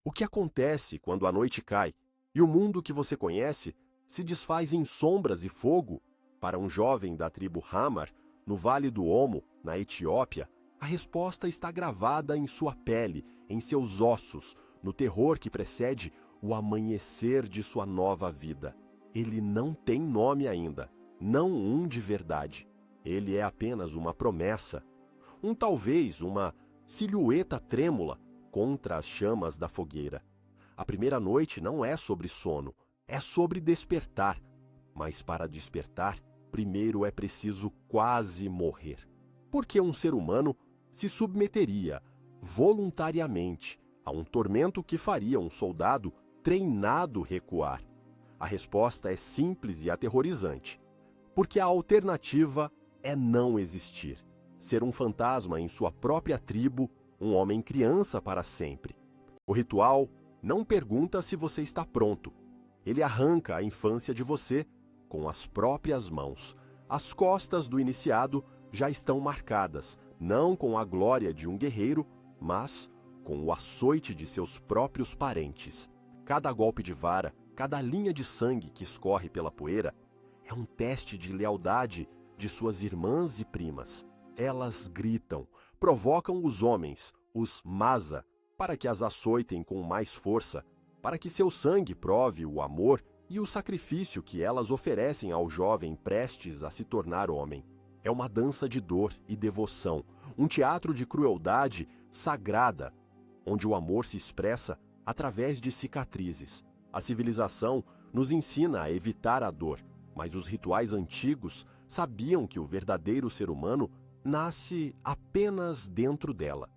O que acontece quando a noite cai e o mundo que você conhece se desfaz em sombras e fogo? Para um jovem da tribo Hamar, no Vale do Omo, na Etiópia, a resposta está gravada em sua pele, em seus ossos, no terror que precede o amanhecer de sua nova vida. Ele não tem nome ainda, não um de verdade. Ele é apenas uma promessa, talvez uma silhueta trêmula contra as chamas da fogueira. A primeira noite não é sobre sono, é sobre despertar. Mas para despertar, primeiro é preciso quase morrer. Porque um ser humano se submeteria voluntariamente a um tormento que faria um soldado treinado recuar? A resposta é simples e aterrorizante. Porque a alternativa é não existir. Ser um fantasma em sua própria tribo, um homem criança para sempre. O ritual não pergunta se você está pronto. Ele arranca a infância de você com as próprias mãos. As costas do iniciado já estão marcadas, não com a glória de um guerreiro, mas com o açoite de seus próprios parentes. Cada golpe de vara, cada linha de sangue que escorre pela poeira é um teste de lealdade de suas irmãs e primas. Elas gritam, provocam os homens, os Masa, para que as açoitem com mais força, para que seu sangue prove o amor e o sacrifício que elas oferecem ao jovem prestes a se tornar homem. É uma dança de dor e devoção, um teatro de crueldade sagrada, onde o amor se expressa através de cicatrizes. A civilização nos ensina a evitar a dor, mas os rituais antigos sabiam que o verdadeiro ser humano nasce apenas dentro dela.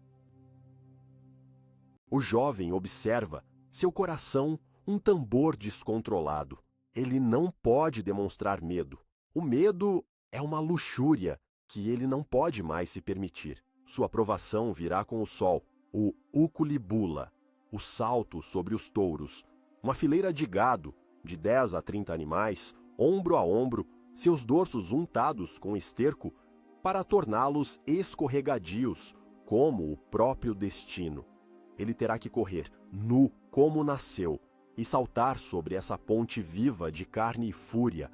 O jovem observa, seu coração um tambor descontrolado. Ele não pode demonstrar medo. O medo é uma luxúria que ele não pode mais se permitir. Sua aprovação virá com o sol, o ukulibula, o salto sobre os touros, uma fileira de gado, de 10 a 30 animais, ombro a ombro, seus dorsos untados com esterco para torná-los escorregadios, como o próprio destino. Ele terá que correr nu como nasceu e saltar sobre essa ponte viva de carne e fúria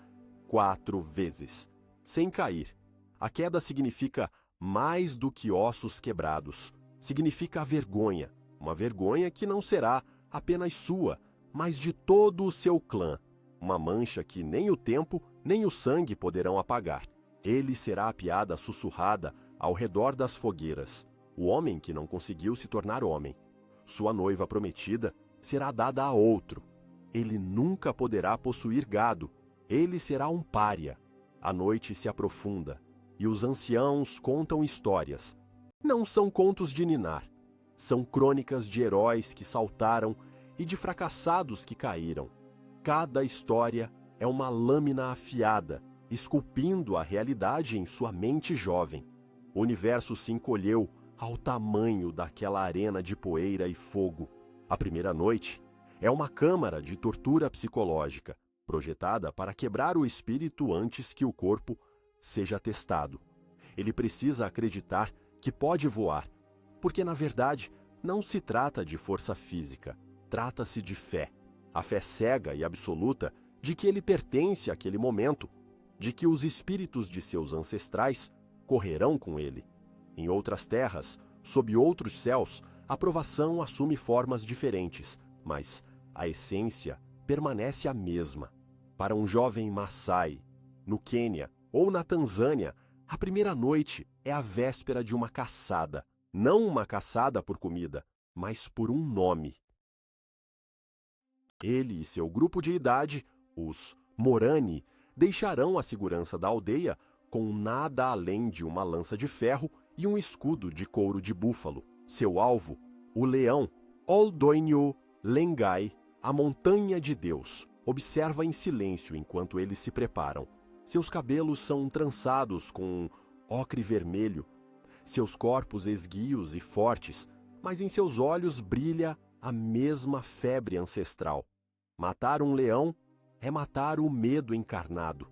4 vezes, sem cair. A queda significa mais do que ossos quebrados. Significa a vergonha, uma vergonha que não será apenas sua, mas de todo o seu clã. Uma mancha que nem o tempo nem o sangue poderão apagar. Ele será a piada sussurrada ao redor das fogueiras. O homem que não conseguiu se tornar homem. Sua noiva prometida será dada a outro. Ele nunca poderá possuir gado. Ele será um pária. A noite se aprofunda e os anciãos contam histórias. Não são contos de ninar. São crônicas de heróis que saltaram e de fracassados que caíram. Cada história é uma lâmina afiada, esculpindo a realidade em sua mente jovem. O universo se encolheu ao tamanho daquela arena de poeira e fogo. A primeira noite é uma câmara de tortura psicológica, projetada para quebrar o espírito antes que o corpo seja testado. Ele precisa acreditar que pode voar, porque na verdade não se trata de força física, trata-se de fé. A fé cega e absoluta de que ele pertence àquele momento, de que os espíritos de seus ancestrais correrão com ele. Em outras terras, sob outros céus, a provação assume formas diferentes, mas a essência permanece a mesma. Para um jovem Maasai, no Quênia ou na Tanzânia, a primeira noite é a véspera de uma caçada. Não uma caçada por comida, mas por um nome. Ele e seu grupo de idade, os Morani, deixarão a segurança da aldeia com nada além de uma lança de ferro e um escudo de couro de búfalo. Seu alvo, o leão, Oldoinho Lengai, a montanha de Deus, observa em silêncio enquanto eles se preparam. Seus cabelos são trançados com ocre vermelho, seus corpos esguios e fortes, mas em seus olhos brilha a mesma febre ancestral. Matar um leão é matar o medo encarnado,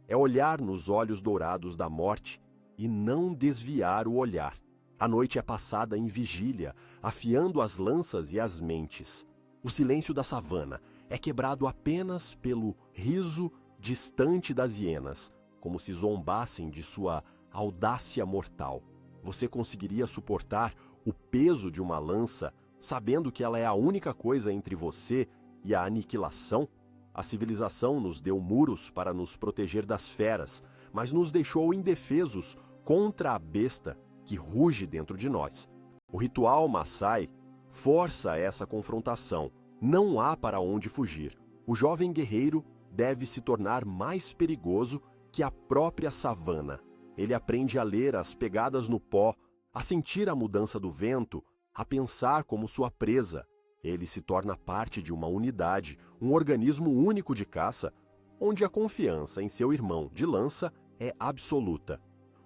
é olhar nos olhos dourados da morte e não desviar o olhar. A noite é passada em vigília, afiando as lanças e as mentes. O silêncio da savana é quebrado apenas pelo riso distante das hienas, como se zombassem de sua audácia mortal. Você conseguiria suportar o peso de uma lança, sabendo que ela é a única coisa entre você e a aniquilação? A civilização nos deu muros para nos proteger das feras, mas nos deixou indefesos contra a besta que ruge dentro de nós. O ritual Maasai força essa confrontação. Não há para onde fugir. O jovem guerreiro deve se tornar mais perigoso que a própria savana. Ele aprende a ler as pegadas no pó, a sentir a mudança do vento, a pensar como sua presa. Ele se torna parte de uma unidade, um organismo único de caça, onde a confiança em seu irmão de lança é absoluta.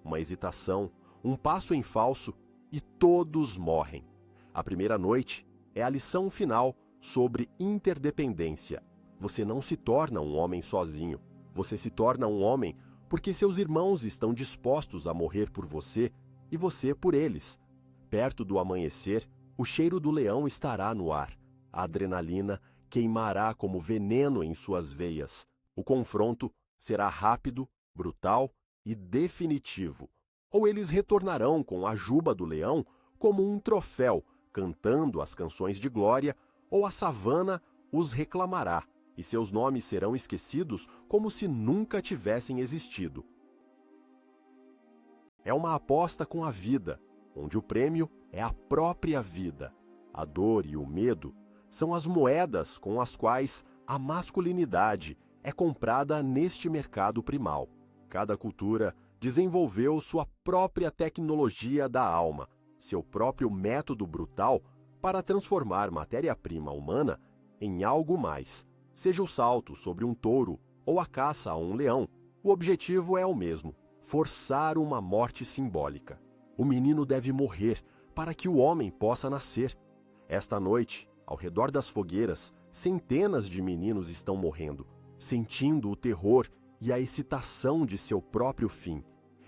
Uma hesitação, um passo em falso e todos morrem. A primeira noite é a lição final sobre interdependência. Você não se torna um homem sozinho. Você se torna um homem porque seus irmãos estão dispostos a morrer por você e você por eles. Perto do amanhecer, o cheiro do leão estará no ar. A adrenalina queimará como veneno em suas veias. O confronto será rápido, brutal e definitivo. Ou eles retornarão com a juba do leão como um troféu, cantando as canções de glória, ou a savana os reclamará, e seus nomes serão esquecidos como se nunca tivessem existido. É uma aposta com a vida, onde o prêmio é a própria vida. A dor e o medo são as moedas com as quais a masculinidade é comprada neste mercado primal. Cada cultura desenvolveu sua própria tecnologia da alma, seu próprio método brutal para transformar matéria-prima humana em algo mais. Seja o salto sobre um touro ou a caça a um leão, o objetivo é o mesmo: forçar uma morte simbólica. O menino deve morrer para que o homem possa nascer. Esta noite, ao redor das fogueiras, centenas de meninos estão morrendo, sentindo o terror e a excitação de seu próprio fim.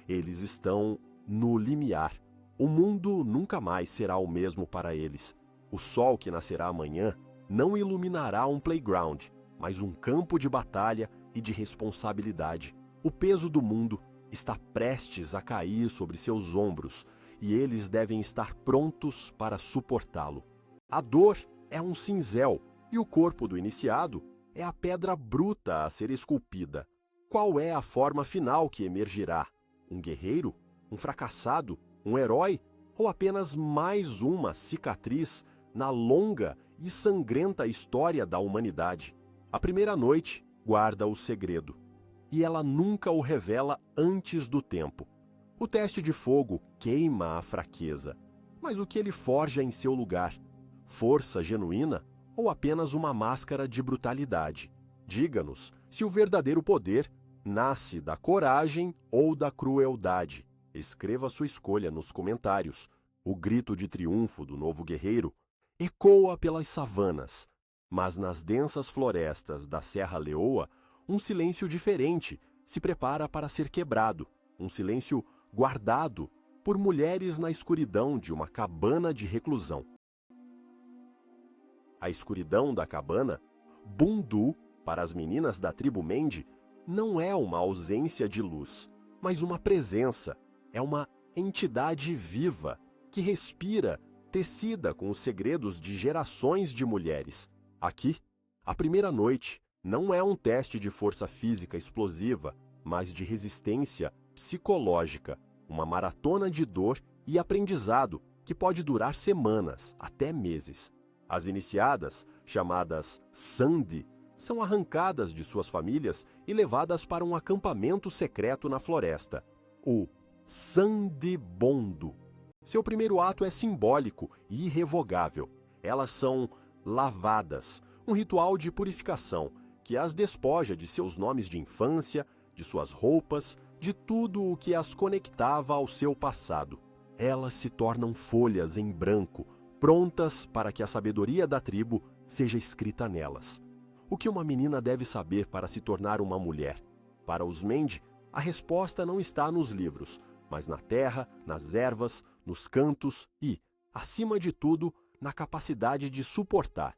Eles estão no limiar. O mundo nunca mais será o mesmo para eles. O sol que nascerá amanhã não iluminará um playground, mas um campo de batalha e de responsabilidade. O peso do mundo está prestes a cair sobre seus ombros e eles devem estar prontos para suportá-lo. A dor é um cinzel e o corpo do iniciado é a pedra bruta a ser esculpida. Qual é a forma final que emergirá? Um guerreiro? Um fracassado? Um herói? Ou apenas mais uma cicatriz na longa e sangrenta história da humanidade? A primeira noite guarda o segredo, e ela nunca o revela antes do tempo. O teste de fogo queima a fraqueza, mas o que ele forja em seu lugar? Força genuína ou apenas uma máscara de brutalidade? Diga-nos se o verdadeiro poder nasce da coragem ou da crueldade. Escreva sua escolha nos comentários. O grito de triunfo do novo guerreiro ecoa pelas savanas, mas nas densas florestas da Serra Leoa, um silêncio diferente se prepara para ser quebrado, um silêncio guardado por mulheres na escuridão de uma cabana de reclusão. A escuridão da cabana, Bundu, para as meninas da tribo Mende, não é uma ausência de luz, mas uma presença. É uma entidade viva que respira, tecida com os segredos de gerações de mulheres. Aqui, a primeira noite não é um teste de força física explosiva, mas de resistência psicológica, uma maratona de dor e aprendizado que pode durar semanas, até meses. As iniciadas, chamadas Sandi, são arrancadas de suas famílias e levadas para um acampamento secreto na floresta, o Sandibondo. Seu primeiro ato é simbólico e irrevogável. Elas são lavadas, um ritual de purificação que as despoja de seus nomes de infância, de suas roupas, de tudo o que as conectava ao seu passado. Elas se tornam folhas em branco, prontas para que a sabedoria da tribo seja escrita nelas. O que uma menina deve saber para se tornar uma mulher? Para os Mende, a resposta não está nos livros, mas na terra, nas ervas, nos cantos e, acima de tudo, na capacidade de suportar.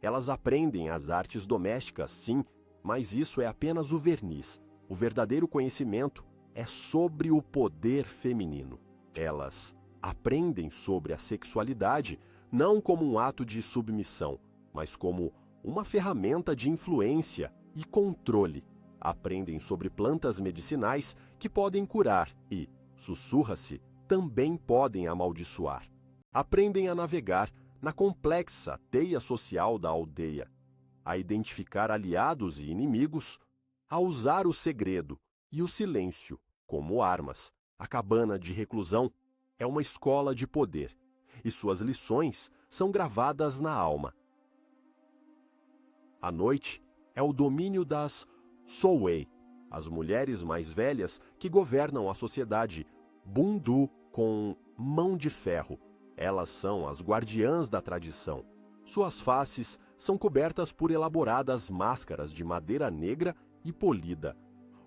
Elas aprendem as artes domésticas, sim, mas isso é apenas o verniz. O verdadeiro conhecimento é sobre o poder feminino. Elas aprendem sobre a sexualidade não como um ato de submissão, mas como uma ferramenta de influência e controle. Aprendem sobre plantas medicinais que podem curar e, sussurra-se, também podem amaldiçoar. Aprendem a navegar na complexa teia social da aldeia, a identificar aliados e inimigos, a usar o segredo e o silêncio como armas. A cabana de reclusão é uma escola de poder, e suas lições são gravadas na alma. A noite é o domínio das Solway, as mulheres mais velhas que governam a sociedade Bundu com mão de ferro. Elas são as guardiãs da tradição. Suas faces são cobertas por elaboradas máscaras de madeira negra e polida.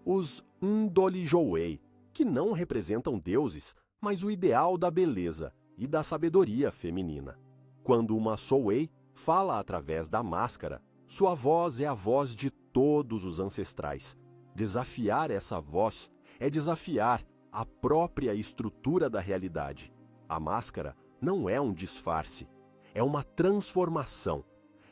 Os Ndolijowei, que não representam deuses, mas o ideal da beleza e da sabedoria feminina. Quando uma Solway fala através da máscara, sua voz é a voz de todos os ancestrais. Desafiar essa voz é desafiar a própria estrutura da realidade. A máscara não é um disfarce, é uma transformação.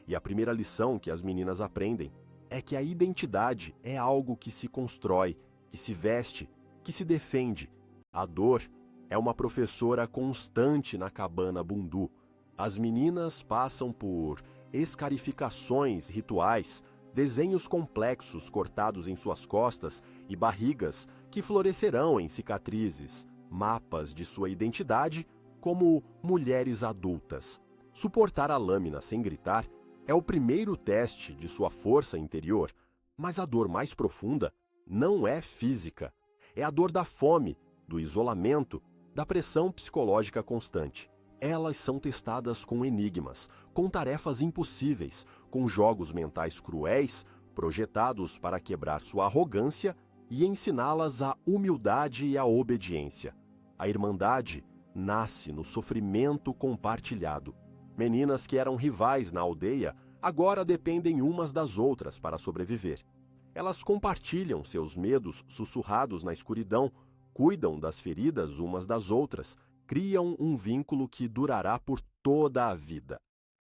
E a primeira lição que as meninas aprendem é que a identidade é algo que se constrói, que se veste, que se defende. A dor é uma professora constante na cabana Bundu. As meninas passam por escarificações rituais, desenhos complexos cortados em suas costas e barrigas que florescerão em cicatrizes, mapas de sua identidade como mulheres adultas. Suportar a lâmina sem gritar é o primeiro teste de sua força interior, mas a dor mais profunda não é física. É a dor da fome, do isolamento, da pressão psicológica constante. Elas são testadas com enigmas, com tarefas impossíveis, com jogos mentais cruéis, projetados para quebrar sua arrogância e ensiná-las a humildade e a obediência. A irmandade nasce no sofrimento compartilhado. Meninas que eram rivais na aldeia agora dependem umas das outras para sobreviver. Elas compartilham seus medos sussurrados na escuridão, cuidam das feridas umas das outras, criam um vínculo que durará por toda a vida.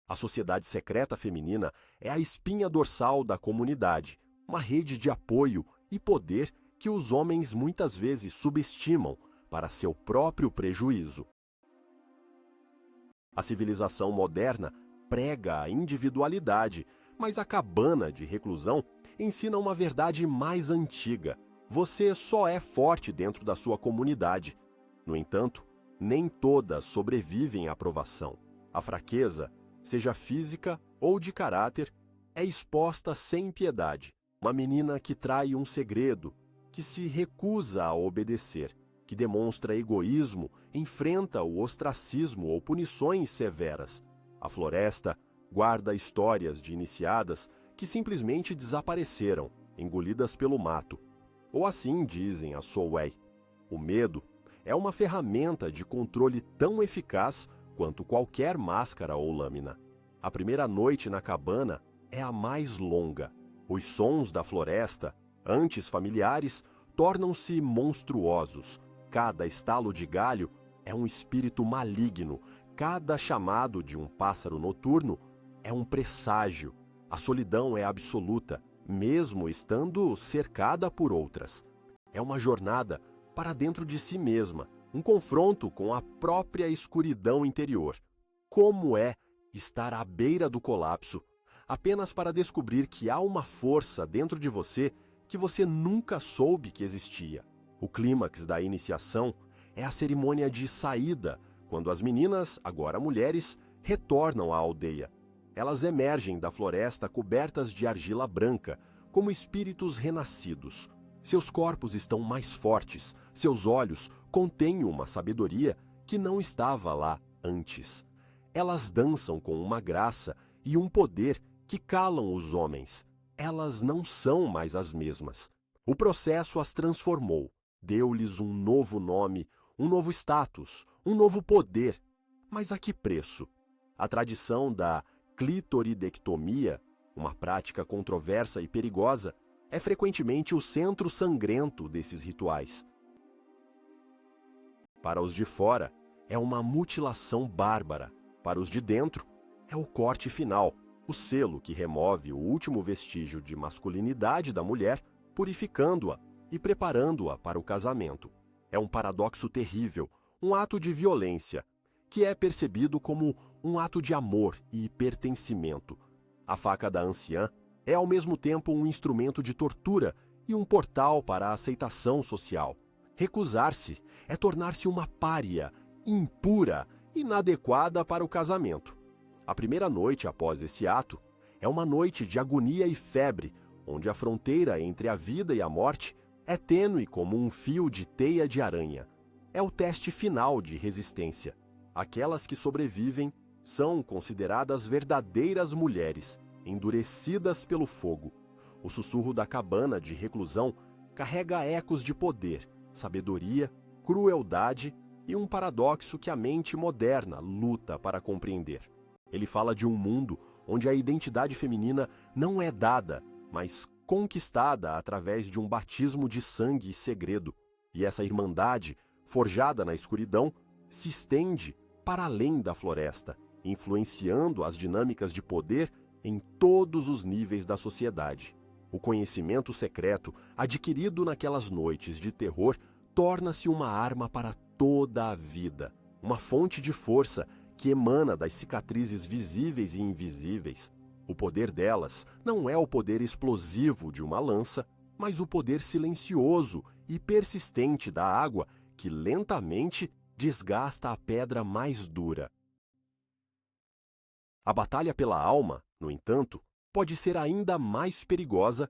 A sociedade secreta feminina é a espinha dorsal da comunidade, uma rede de apoio e poder que os homens muitas vezes subestimam para seu próprio prejuízo. A civilização moderna prega a individualidade, mas a cabana de reclusão ensina uma verdade mais antiga. Você só é forte dentro da sua comunidade. No entanto, nem todas sobrevivem à provação. A fraqueza, seja física ou de caráter, é exposta sem piedade. Uma menina que trai um segredo, que se recusa a obedecer, que demonstra egoísmo, enfrenta o ostracismo ou punições severas. A floresta guarda histórias de iniciadas que simplesmente desapareceram, engolidas pelo mato. Ou assim dizem as Solway. O medo é uma ferramenta de controle tão eficaz quanto qualquer máscara ou lâmina. A primeira noite na cabana é a mais longa. Os sons da floresta, antes familiares, tornam-se monstruosos. Cada estalo de galho é um espírito maligno. Cada chamado de um pássaro noturno é um presságio. A solidão é absoluta, mesmo estando cercada por outras. É uma jornada para dentro de si mesma, um confronto com a própria escuridão interior. Como é estar à beira do colapso, apenas para descobrir que há uma força dentro de você que você nunca soube que existia. O clímax da iniciação é a cerimônia de saída, quando as meninas, agora mulheres, retornam à aldeia. Elas emergem da floresta cobertas de argila branca, como espíritos renascidos. Seus corpos estão mais fortes, seus olhos contêm uma sabedoria que não estava lá antes. Elas dançam com uma graça e um poder que calam os homens. Elas não são mais as mesmas. O processo as transformou, deu-lhes um novo nome, um novo status, um novo poder. Mas a que preço? A tradição da clitoridectomia, uma prática controversa e perigosa, é frequentemente o centro sangrento desses rituais. Para os de fora, é uma mutilação bárbara. Para os de dentro, é o corte final, o selo que remove o último vestígio de masculinidade da mulher, purificando-a e preparando-a para o casamento. É um paradoxo terrível, um ato de violência, que é percebido como um ato de amor e pertencimento. A faca da anciã é ao mesmo tempo um instrumento de tortura e um portal para a aceitação social. Recusar-se é tornar-se uma pária, impura, inadequada para o casamento. A primeira noite após esse ato é uma noite de agonia e febre, onde a fronteira entre a vida e a morte é tênue como um fio de teia de aranha. É o teste final de resistência. Aquelas que sobrevivem são consideradas verdadeiras mulheres, endurecidas pelo fogo. O sussurro da cabana de reclusão carrega ecos de poder, sabedoria, crueldade e um paradoxo que a mente moderna luta para compreender. Ele fala de um mundo onde a identidade feminina não é dada, mas conquistada através de um batismo de sangue e segredo. E essa irmandade, forjada na escuridão, se estende para além da floresta, influenciando as dinâmicas de poder em todos os níveis da sociedade. O conhecimento secreto, adquirido naquelas noites de terror, torna-se uma arma para toda a vida, uma fonte de força que emana das cicatrizes visíveis e invisíveis. O poder delas não é o poder explosivo de uma lança, mas o poder silencioso e persistente da água que lentamente desgasta a pedra mais dura. A batalha pela alma, no entanto, pode ser ainda mais perigosa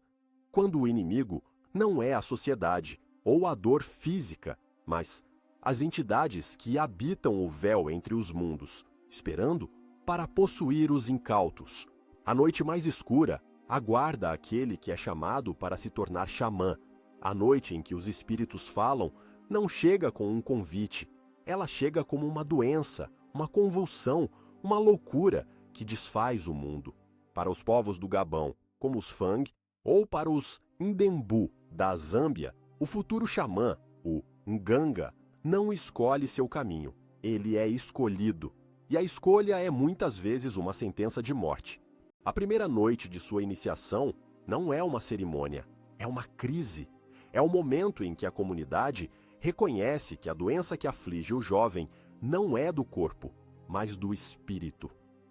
quando o inimigo não é a sociedade ou a dor física, mas as entidades que habitam o véu entre os mundos, esperando para possuir os incautos. A noite mais escura aguarda aquele que é chamado para se tornar xamã. A noite em que os espíritos falam não chega com um convite. Ela chega como uma doença, uma convulsão, uma loucura que desfaz o mundo. Para os povos do Gabão, como os Fang, ou para os Ndembu da Zâmbia, o futuro xamã, o Nganga, não escolhe seu caminho. Ele é escolhido. E a escolha é muitas vezes uma sentença de morte. A primeira noite de sua iniciação não é uma cerimônia, é uma crise. É o momento em que a comunidade reconhece que a doença que aflige o jovem não é do corpo, mas do espírito.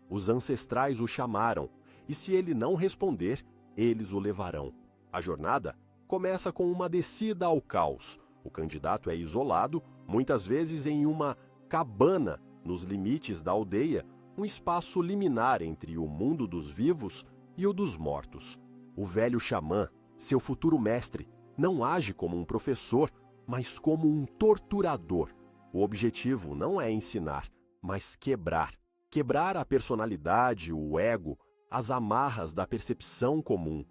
Os ancestrais o chamaram, e se ele não responder, eles o levarão. A jornada começa com uma descida ao caos. O candidato é isolado, muitas vezes em uma cabana nos limites da aldeia, um espaço liminar entre o mundo dos vivos e o dos mortos. O velho xamã, seu futuro mestre, não age como um professor, mas como um torturador. O objetivo não é ensinar, mas quebrar. Quebrar a personalidade, o ego, as amarras da percepção comum.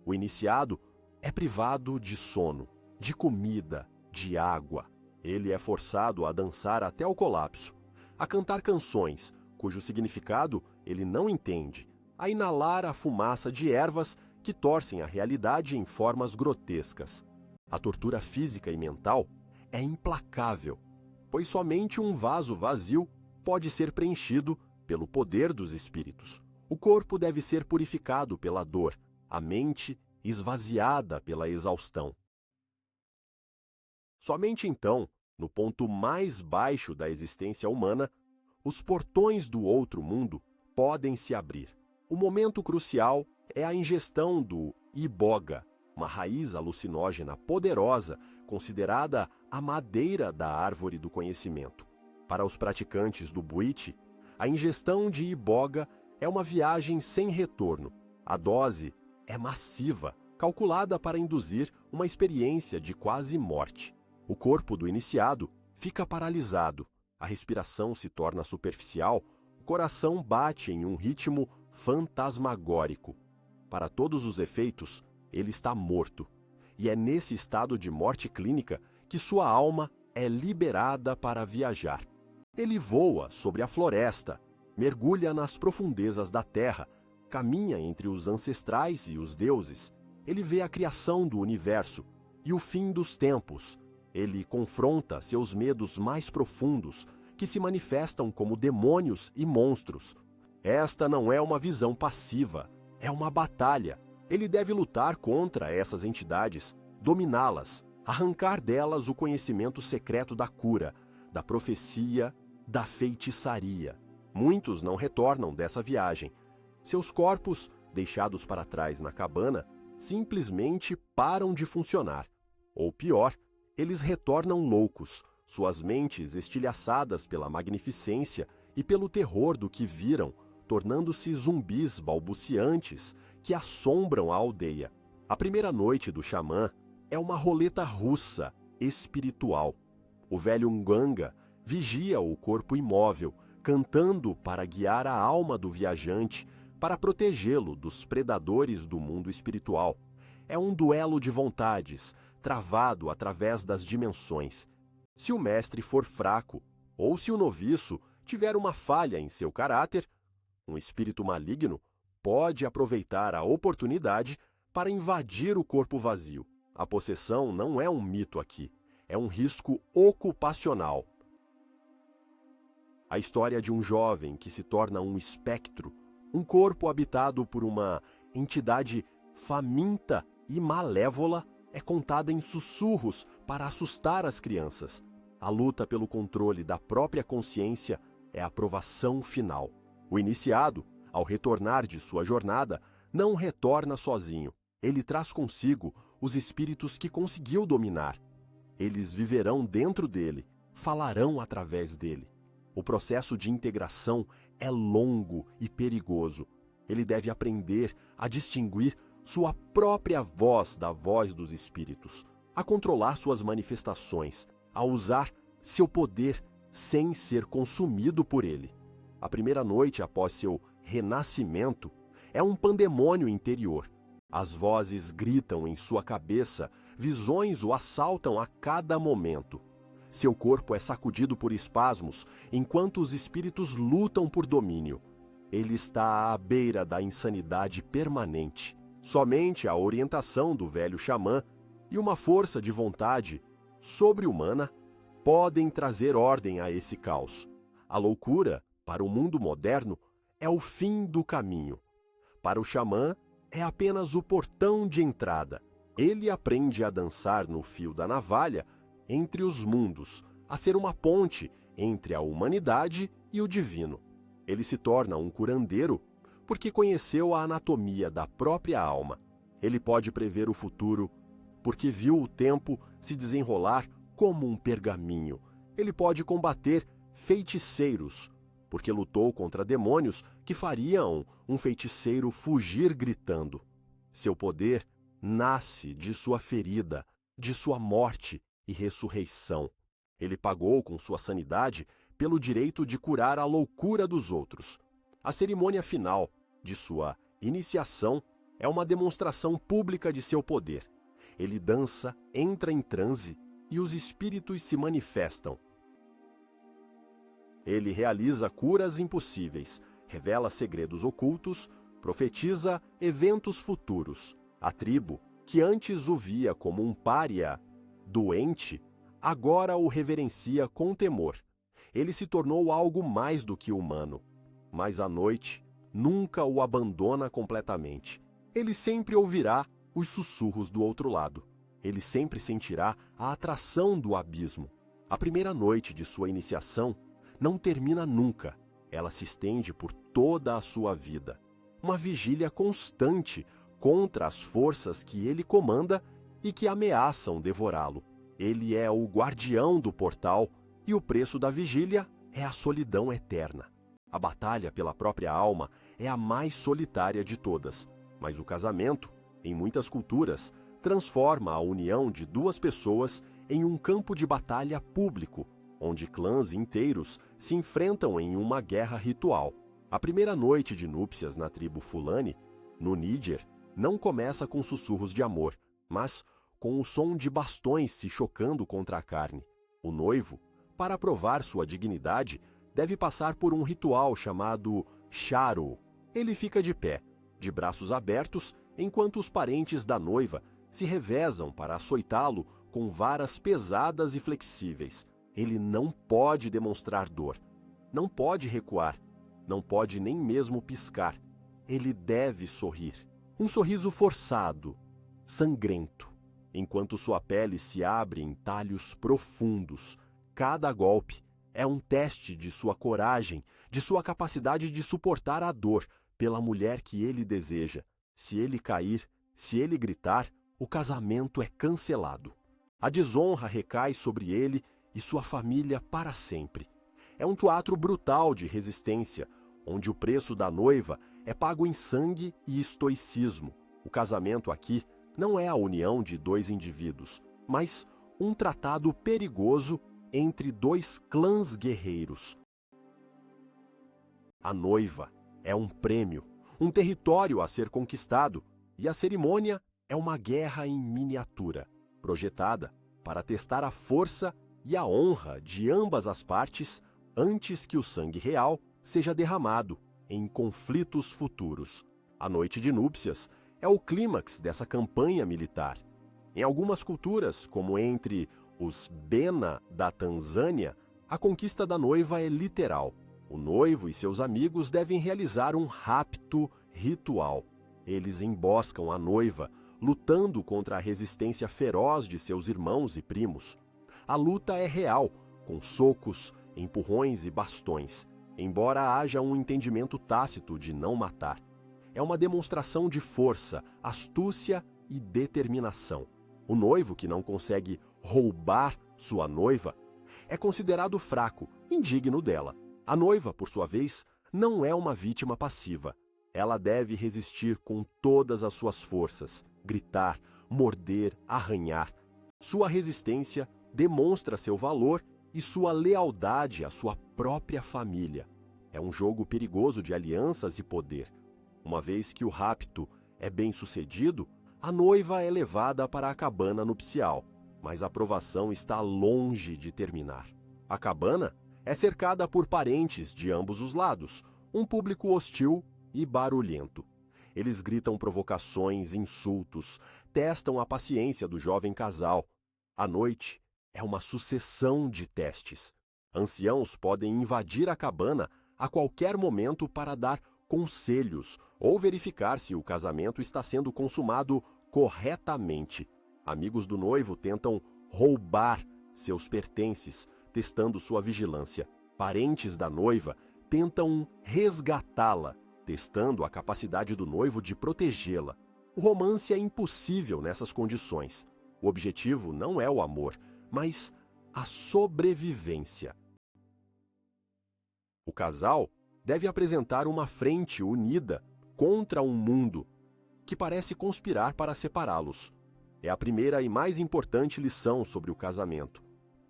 O iniciado é privado de sono, de comida, de água. Ele é forçado a dançar até o colapso, a cantar canções cujo significado ele não entende, a inalar a fumaça de ervas que torcem a realidade em formas grotescas. A tortura física e mental é implacável, pois somente um vaso vazio pode ser preenchido pelo poder dos espíritos. O corpo deve ser purificado pela dor, a mente esvaziada pela exaustão. Somente então, no ponto mais baixo da existência humana, os portões do outro mundo podem se abrir. O momento crucial é a ingestão do iboga, uma raiz alucinógena poderosa considerada a madeira da árvore do conhecimento. Para os praticantes do Bwiti, a ingestão de iboga é uma viagem sem retorno. A dose é massiva, calculada para induzir uma experiência de quase morte. O corpo do iniciado fica paralisado, a respiração se torna superficial, o coração bate em um ritmo fantasmagórico. Para todos os efeitos, ele está morto. E é nesse estado de morte clínica que sua alma é liberada para viajar. Ele voa sobre a floresta, mergulha nas profundezas da terra, caminha entre os ancestrais e os deuses. Ele vê a criação do universo e o fim dos tempos. Ele confronta seus medos mais profundos, que se manifestam como demônios e monstros. Esta não é uma visão passiva, é uma batalha. Ele deve lutar contra essas entidades, dominá-las, arrancar delas o conhecimento secreto da cura, da profecia, da feitiçaria. Muitos não retornam dessa viagem. Seus corpos, deixados para trás na cabana, simplesmente param de funcionar. Ou pior, eles retornam loucos, suas mentes estilhaçadas pela magnificência e pelo terror do que viram, tornando-se zumbis balbuciantes que assombram a aldeia. A primeira noite do xamã é uma roleta russa espiritual. O velho Nganga vigia o corpo imóvel, cantando para guiar a alma do viajante, para protegê-lo dos predadores do mundo espiritual. É um duelo de vontades, travado através das dimensões. Se o mestre for fraco, ou se o noviço tiver uma falha em seu caráter, um espírito maligno pode aproveitar a oportunidade para invadir o corpo vazio. A possessão não é um mito aqui, é um risco ocupacional. A história de um jovem que se torna um espectro, um corpo habitado por uma entidade faminta e malévola, é contada em sussurros para assustar as crianças. A luta pelo controle da própria consciência é a provação final. O iniciado, ao retornar de sua jornada, não retorna sozinho. Ele traz consigo os espíritos que conseguiu dominar. Eles viverão dentro dele, falarão através dele. O processo de integração é longo e perigoso. Ele deve aprender a distinguir sua própria voz da voz dos espíritos, a controlar suas manifestações, a usar seu poder sem ser consumido por ele. A primeira noite após seu renascimento é um pandemônio interior. As vozes gritam em sua cabeça, visões o assaltam a cada momento. Seu corpo é sacudido por espasmos, enquanto os espíritos lutam por domínio. Ele está à beira da insanidade permanente. Somente a orientação do velho xamã e uma força de vontade sobre-humana podem trazer ordem a esse caos. A loucura, para o mundo moderno, é o fim do caminho. Para o xamã, é apenas o portão de entrada. Ele aprende a dançar no fio da navalha entre os mundos, a ser uma ponte entre a humanidade e o divino. Ele se torna um curandeiro porque conheceu a anatomia da própria alma. Ele pode prever o futuro porque viu o tempo se desenrolar como um pergaminho. Ele pode combater feiticeiros porque lutou contra demônios que fariam um feiticeiro fugir gritando. Seu poder nasce de sua ferida, de sua morte e ressurreição. Ele pagou com sua sanidade pelo direito de curar a loucura dos outros. A cerimônia final de sua iniciação é uma demonstração pública de seu poder. Ele dança, entra em transe e os espíritos se manifestam. Ele realiza curas impossíveis, revela segredos ocultos, profetiza eventos futuros. A tribo, que antes o via como um pária doente, agora o reverencia com temor. Ele se tornou algo mais do que humano. Mas a noite nunca o abandona completamente. Ele sempre ouvirá os sussurros do outro lado. Ele sempre sentirá a atração do abismo. A primeira noite de sua iniciação não termina nunca. Ela se estende por toda a sua vida. Uma vigília constante contra as forças que ele comanda e que ameaçam devorá-lo. Ele é o guardião do portal e o preço da vigília é a solidão eterna. A batalha pela própria alma é a mais solitária de todas, mas o casamento, em muitas culturas, transforma a união de duas pessoas em um campo de batalha público, onde clãs inteiros se enfrentam em uma guerra ritual. A primeira noite de núpcias na tribo Fulani, no Níger, não começa com sussurros de amor, mas com o som de bastões se chocando contra a carne. O noivo, para provar sua dignidade, deve passar por um ritual chamado Charu. Ele fica de pé, de braços abertos, enquanto os parentes da noiva se revezam para açoitá-lo com varas pesadas e flexíveis. Ele não pode demonstrar dor, não pode recuar, não pode nem mesmo piscar. Ele deve sorrir. Um sorriso forçado, sangrento, enquanto sua pele se abre em talhos profundos. Cada golpe é um teste de sua coragem, de sua capacidade de suportar a dor pela mulher que ele deseja. Se ele cair, se ele gritar, o casamento é cancelado. A desonra recai sobre ele e sua família para sempre. É um teatro brutal de resistência, onde o preço da noiva é pago em sangue e estoicismo. O casamento aqui não é a união de dois indivíduos, mas um tratado perigoso entre dois clãs guerreiros. A noiva é um prêmio, um território a ser conquistado, e a cerimônia é uma guerra em miniatura, projetada para testar a força e a honra de ambas as partes antes que o sangue real seja derramado em conflitos futuros. A noite de núpcias é o clímax dessa campanha militar. Em algumas culturas, como entre os Bena da Tanzânia, a conquista da noiva é literal. O noivo e seus amigos devem realizar um rapto ritual. Eles emboscam a noiva, lutando contra a resistência feroz de seus irmãos e primos. A luta é real, com socos, empurrões e bastões, embora haja um entendimento tácito de não matar. É uma demonstração de força, astúcia e determinação. O noivo que não consegue roubar sua noiva é considerado fraco, indigno dela. A noiva, por sua vez, não é uma vítima passiva. Ela deve resistir com todas as suas forças, gritar, morder, arranhar. Sua resistência demonstra seu valor e sua lealdade à sua própria família. É um jogo perigoso de alianças e poder. Uma vez que o rapto é bem sucedido, a noiva é levada para a cabana nupcial, mas a provação está longe de terminar. A cabana é cercada por parentes de ambos os lados, um público hostil e barulhento. Eles gritam provocações, insultos, testam a paciência do jovem casal. A noite é uma sucessão de testes. Anciãos podem invadir a cabana a qualquer momento para dar conselhos ou verificar se o casamento está sendo consumado corretamente. Amigos do noivo tentam roubar seus pertences, testando sua vigilância. Parentes da noiva tentam resgatá-la, testando a capacidade do noivo de protegê-la. O romance é impossível nessas condições. O objetivo não é o amor, mas a sobrevivência. O casal deve apresentar uma frente unida contra um mundo que parece conspirar para separá-los. É a primeira e mais importante lição sobre o casamento.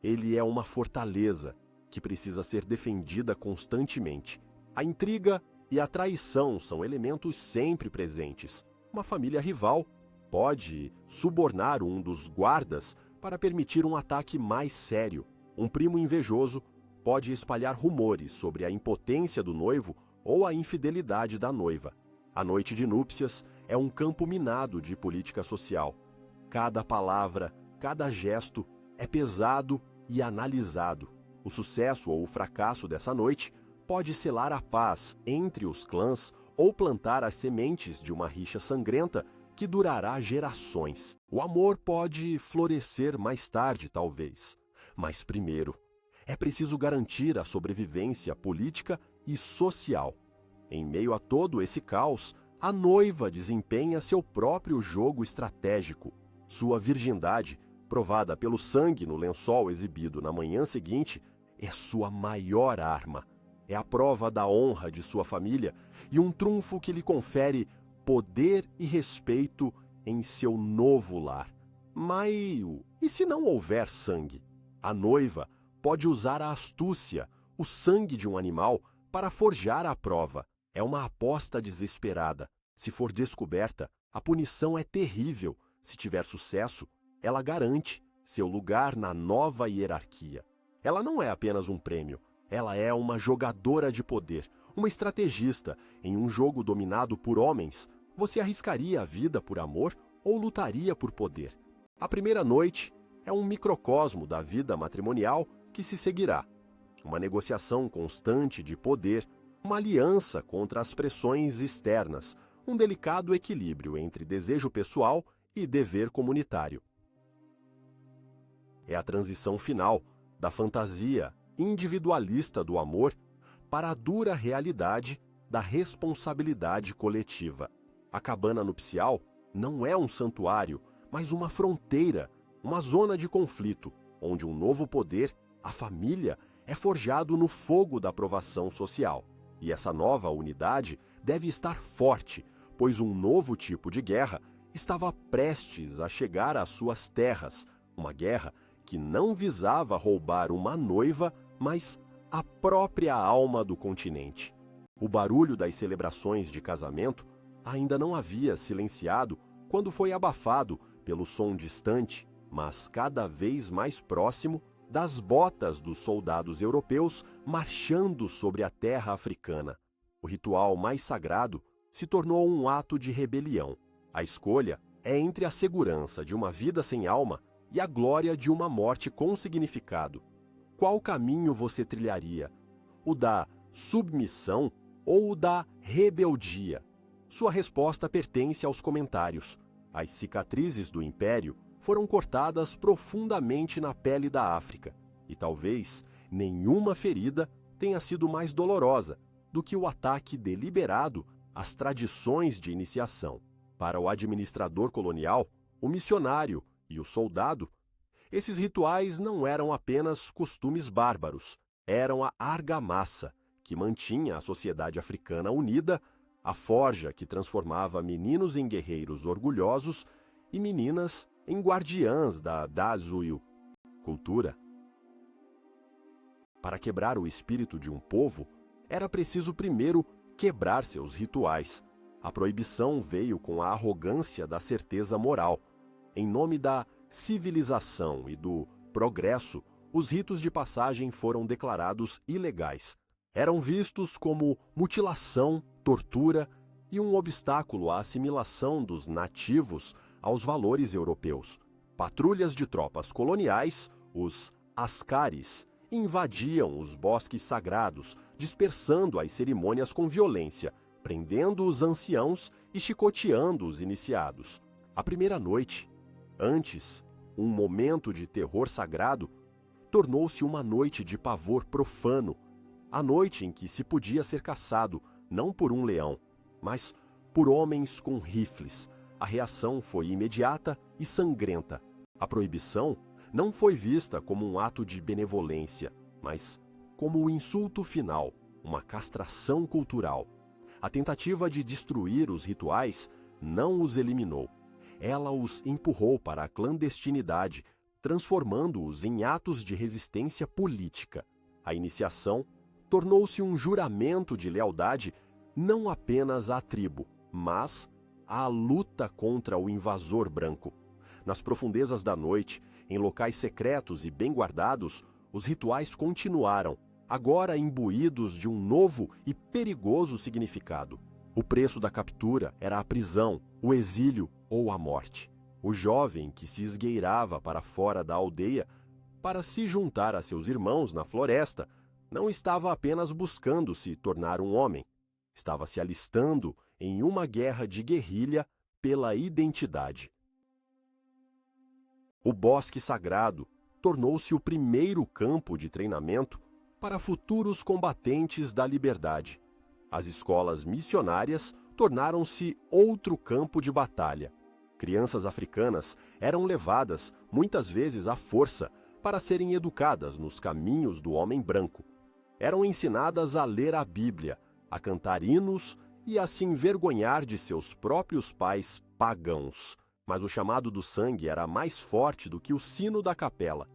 Ele é uma fortaleza que precisa ser defendida constantemente. A intriga e a traição são elementos sempre presentes. Uma família rival pode subornar um dos guardas para permitir um ataque mais sério. Um primo invejoso pode espalhar rumores sobre a impotência do noivo ou a infidelidade da noiva. A noite de núpcias é um campo minado de política social. Cada palavra, cada gesto é pesado e analisado. O sucesso ou o fracasso dessa noite pode selar a paz entre os clãs ou plantar as sementes de uma rixa sangrenta que durará gerações. O amor pode florescer mais tarde, talvez. Mas primeiro, é preciso garantir a sobrevivência política e social. Em meio a todo esse caos, a noiva desempenha seu próprio jogo estratégico. Sua virgindade, provada pelo sangue no lençol exibido na manhã seguinte, é sua maior arma. É a prova da honra de sua família e um trunfo que lhe confere poder e respeito em seu novo lar. Mas e se não houver sangue? A noiva pode usar a astúcia, o sangue de um animal, para forjar a prova. É uma aposta desesperada. Se for descoberta, a punição é terrível. Se tiver sucesso, ela garante seu lugar na nova hierarquia. Ela não é apenas um prêmio, Ela é uma jogadora de poder, uma estrategista. Em um jogo dominado por homens, você arriscaria a vida por amor ou lutaria por poder? A primeira noite é um microcosmo da vida matrimonial que se seguirá. Uma negociação constante de poder, uma aliança contra as pressões externas, um delicado equilíbrio entre desejo pessoal e dever comunitário. É a transição final da fantasia individualista do amor para a dura realidade da responsabilidade coletiva. A cabana nupcial não é um santuário, mas uma fronteira, uma zona de conflito, onde um novo poder, a família, é forjado no fogo da aprovação social. E essa nova unidade deve estar forte, pois um novo tipo de guerra estava prestes a chegar às suas terras, uma guerra que não visava roubar uma noiva, mas a própria alma do continente. O barulho das celebrações de casamento ainda não havia silenciado quando foi abafado pelo som distante, mas cada vez mais próximo, das botas dos soldados europeus marchando sobre a terra africana. O ritual mais sagrado se tornou um ato de rebelião. A escolha é entre a segurança de uma vida sem alma e a glória de uma morte com significado. Qual caminho você trilharia? O da submissão ou o da rebeldia? Sua resposta pertence aos comentários. As cicatrizes do Império foram cortadas profundamente na pele da África, e talvez nenhuma ferida tenha sido mais dolorosa do que o ataque deliberado às tradições de iniciação. Para o administrador colonial, o missionário e o soldado, esses rituais não eram apenas costumes bárbaros, eram a argamassa que mantinha a sociedade africana unida, a forja que transformava meninos em guerreiros orgulhosos e meninas em guardiãs da Dazuyu, cultura. Para quebrar o espírito de um povo, era preciso primeiro quebrar seus rituais. A proibição veio com a arrogância da certeza moral. Em nome da civilização e do progresso, os ritos de passagem foram declarados ilegais. Eram vistos como mutilação, tortura e um obstáculo à assimilação dos nativos aos valores europeus. Patrulhas de tropas coloniais, os ascaris, invadiam os bosques sagrados, dispersando as cerimônias com violência, prendendo os anciãos e chicoteando os iniciados. A primeira noite, antes um momento de terror sagrado, tornou-se uma noite de pavor profano, a noite em que se podia ser caçado não por um leão, mas por homens com rifles. A reação foi imediata e sangrenta. A proibição não foi vista como um ato de benevolência, mas como o insulto final, uma castração cultural. A tentativa de destruir os rituais não os eliminou. Ela os empurrou para a clandestinidade, transformando-os em atos de resistência política. A iniciação tornou-se um juramento de lealdade não apenas à tribo, mas à luta contra o invasor branco. Nas profundezas da noite, em locais secretos e bem guardados, os rituais continuaram, agora imbuídos de um novo e perigoso significado. O preço da captura era a prisão, o exílio ou a morte. O jovem que se esgueirava para fora da aldeia para se juntar a seus irmãos na floresta não estava apenas buscando se tornar um homem, estava se alistando em uma guerra de guerrilha pela identidade. O bosque sagrado tornou-se o primeiro campo de treinamento para futuros combatentes da liberdade. As escolas missionárias tornaram-se outro campo de batalha. Crianças africanas eram levadas, muitas vezes à força, para serem educadas nos caminhos do homem branco. Eram ensinadas a ler a Bíblia, a cantar hinos e a se envergonhar de seus próprios pais pagãos. Mas o chamado do sangue era mais forte do que o sino da capela.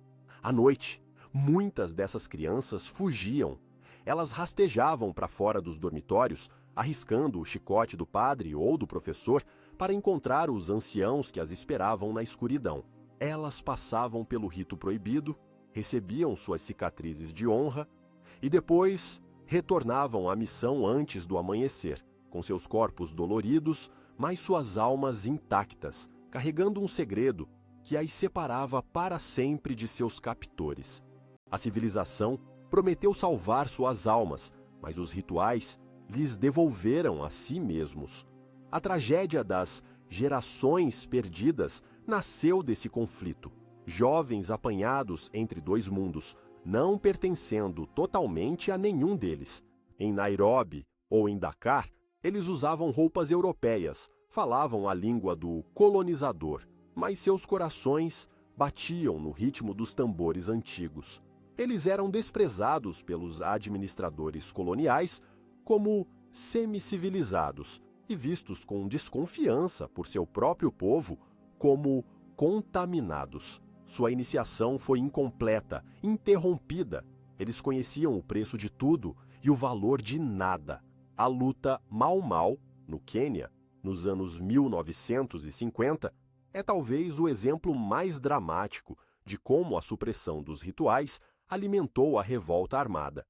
À noite, muitas dessas crianças fugiam. Elas rastejavam para fora dos dormitórios, arriscando o chicote do padre ou do professor para encontrar os anciãos que as esperavam na escuridão. Elas passavam pelo rito proibido, recebiam suas cicatrizes de honra e depois retornavam à missão antes do amanhecer, com seus corpos doloridos, mas suas almas intactas, carregando um segredo que as separava para sempre de seus captores. A civilização prometeu salvar suas almas, mas os rituais lhes devolveram a si mesmos. A tragédia das gerações perdidas nasceu desse conflito. Jovens apanhados entre dois mundos, não pertencendo totalmente a nenhum deles. Em Nairobi ou em Dakar, eles usavam roupas europeias, falavam a língua do colonizador, mas seus corações batiam no ritmo dos tambores antigos. Eles eram desprezados pelos administradores coloniais como semicivilizados e vistos com desconfiança por seu próprio povo como contaminados. Sua iniciação foi incompleta, interrompida. Eles conheciam o preço de tudo e o valor de nada. A luta Mau Mau, no Quênia, nos anos 1950, é talvez o exemplo mais dramático de como a supressão dos rituais alimentou a revolta armada.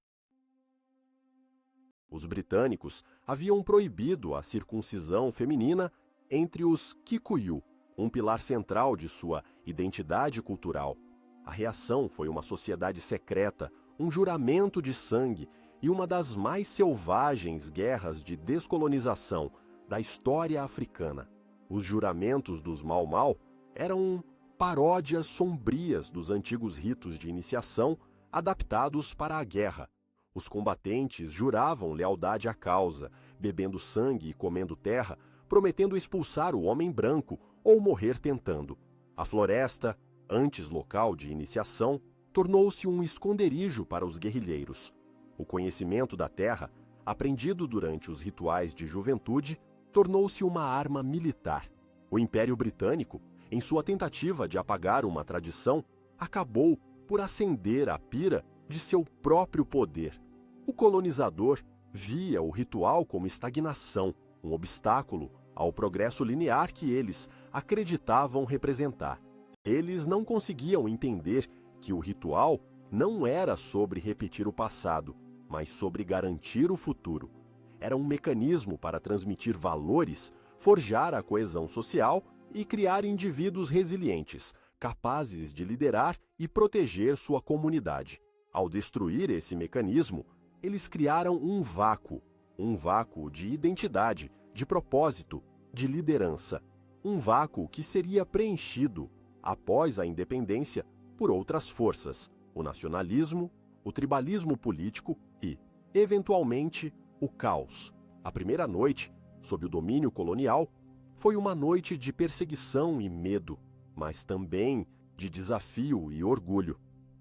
Os britânicos haviam proibido a circuncisão feminina entre os Kikuyu, um pilar central de sua identidade cultural. A reação foi uma sociedade secreta, um juramento de sangue e uma das mais selvagens guerras de descolonização da história africana. Os juramentos dos Mau Mau eram paródias sombrias dos antigos ritos de iniciação adaptados para a guerra. Os combatentes juravam lealdade à causa, bebendo sangue e comendo terra, prometendo expulsar o homem branco ou morrer tentando. A floresta, antes local de iniciação, tornou-se um esconderijo para os guerrilheiros. O conhecimento da terra, aprendido durante os rituais de juventude, tornou-se uma arma militar. O Império Britânico, em sua tentativa de apagar uma tradição, acabou por acender a pira de seu próprio poder. O colonizador via o ritual como estagnação, um obstáculo ao progresso linear que eles acreditavam representar. Eles não conseguiam entender que o ritual não era sobre repetir o passado, mas sobre garantir o futuro. Era um mecanismo para transmitir valores, forjar a coesão social e criar indivíduos resilientes, capazes de liderar e proteger sua comunidade. Ao destruir esse mecanismo, eles criaram um vácuo de identidade, de propósito, de liderança. Um vácuo que seria preenchido, após a independência, por outras forças, o nacionalismo, o tribalismo político e, eventualmente, o caos. A primeira noite, sob o domínio colonial, foi uma noite de perseguição e medo, mas também de desafio e orgulho.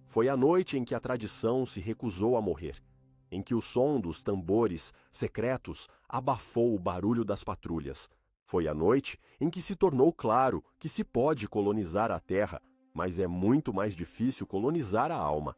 Foi a noite em que a tradição se recusou a morrer, em que o som dos tambores secretos abafou o barulho das patrulhas. Foi a noite em que se tornou claro que se pode colonizar a terra, mas é muito mais difícil colonizar a alma.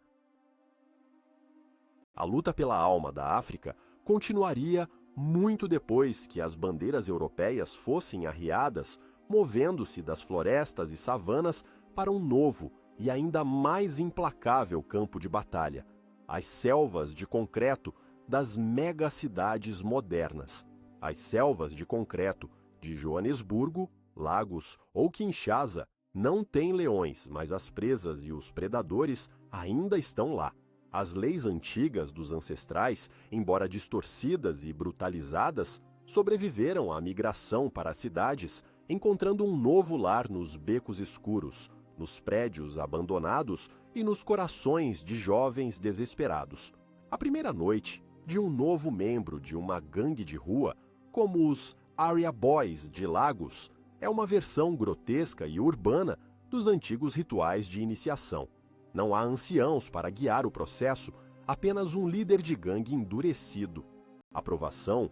A luta pela alma da África continuaria muito depois que as bandeiras europeias fossem arriadas, movendo-se das florestas e savanas para um novo e ainda mais implacável campo de batalha, as selvas de concreto das megacidades modernas. As selvas de concreto de Joanesburgo, Lagos ou Kinshasa não têm leões, mas as presas e os predadores ainda estão lá. As leis antigas dos ancestrais, embora distorcidas e brutalizadas, sobreviveram à migração para as cidades, encontrando um novo lar nos becos escuros, nos prédios abandonados e nos corações de jovens desesperados. A primeira noite de um novo membro de uma gangue de rua, como os Area Boys de Lagos, é uma versão grotesca e urbana dos antigos rituais de iniciação. Não há anciãos para guiar o processo, apenas um líder de gangue endurecido. A provação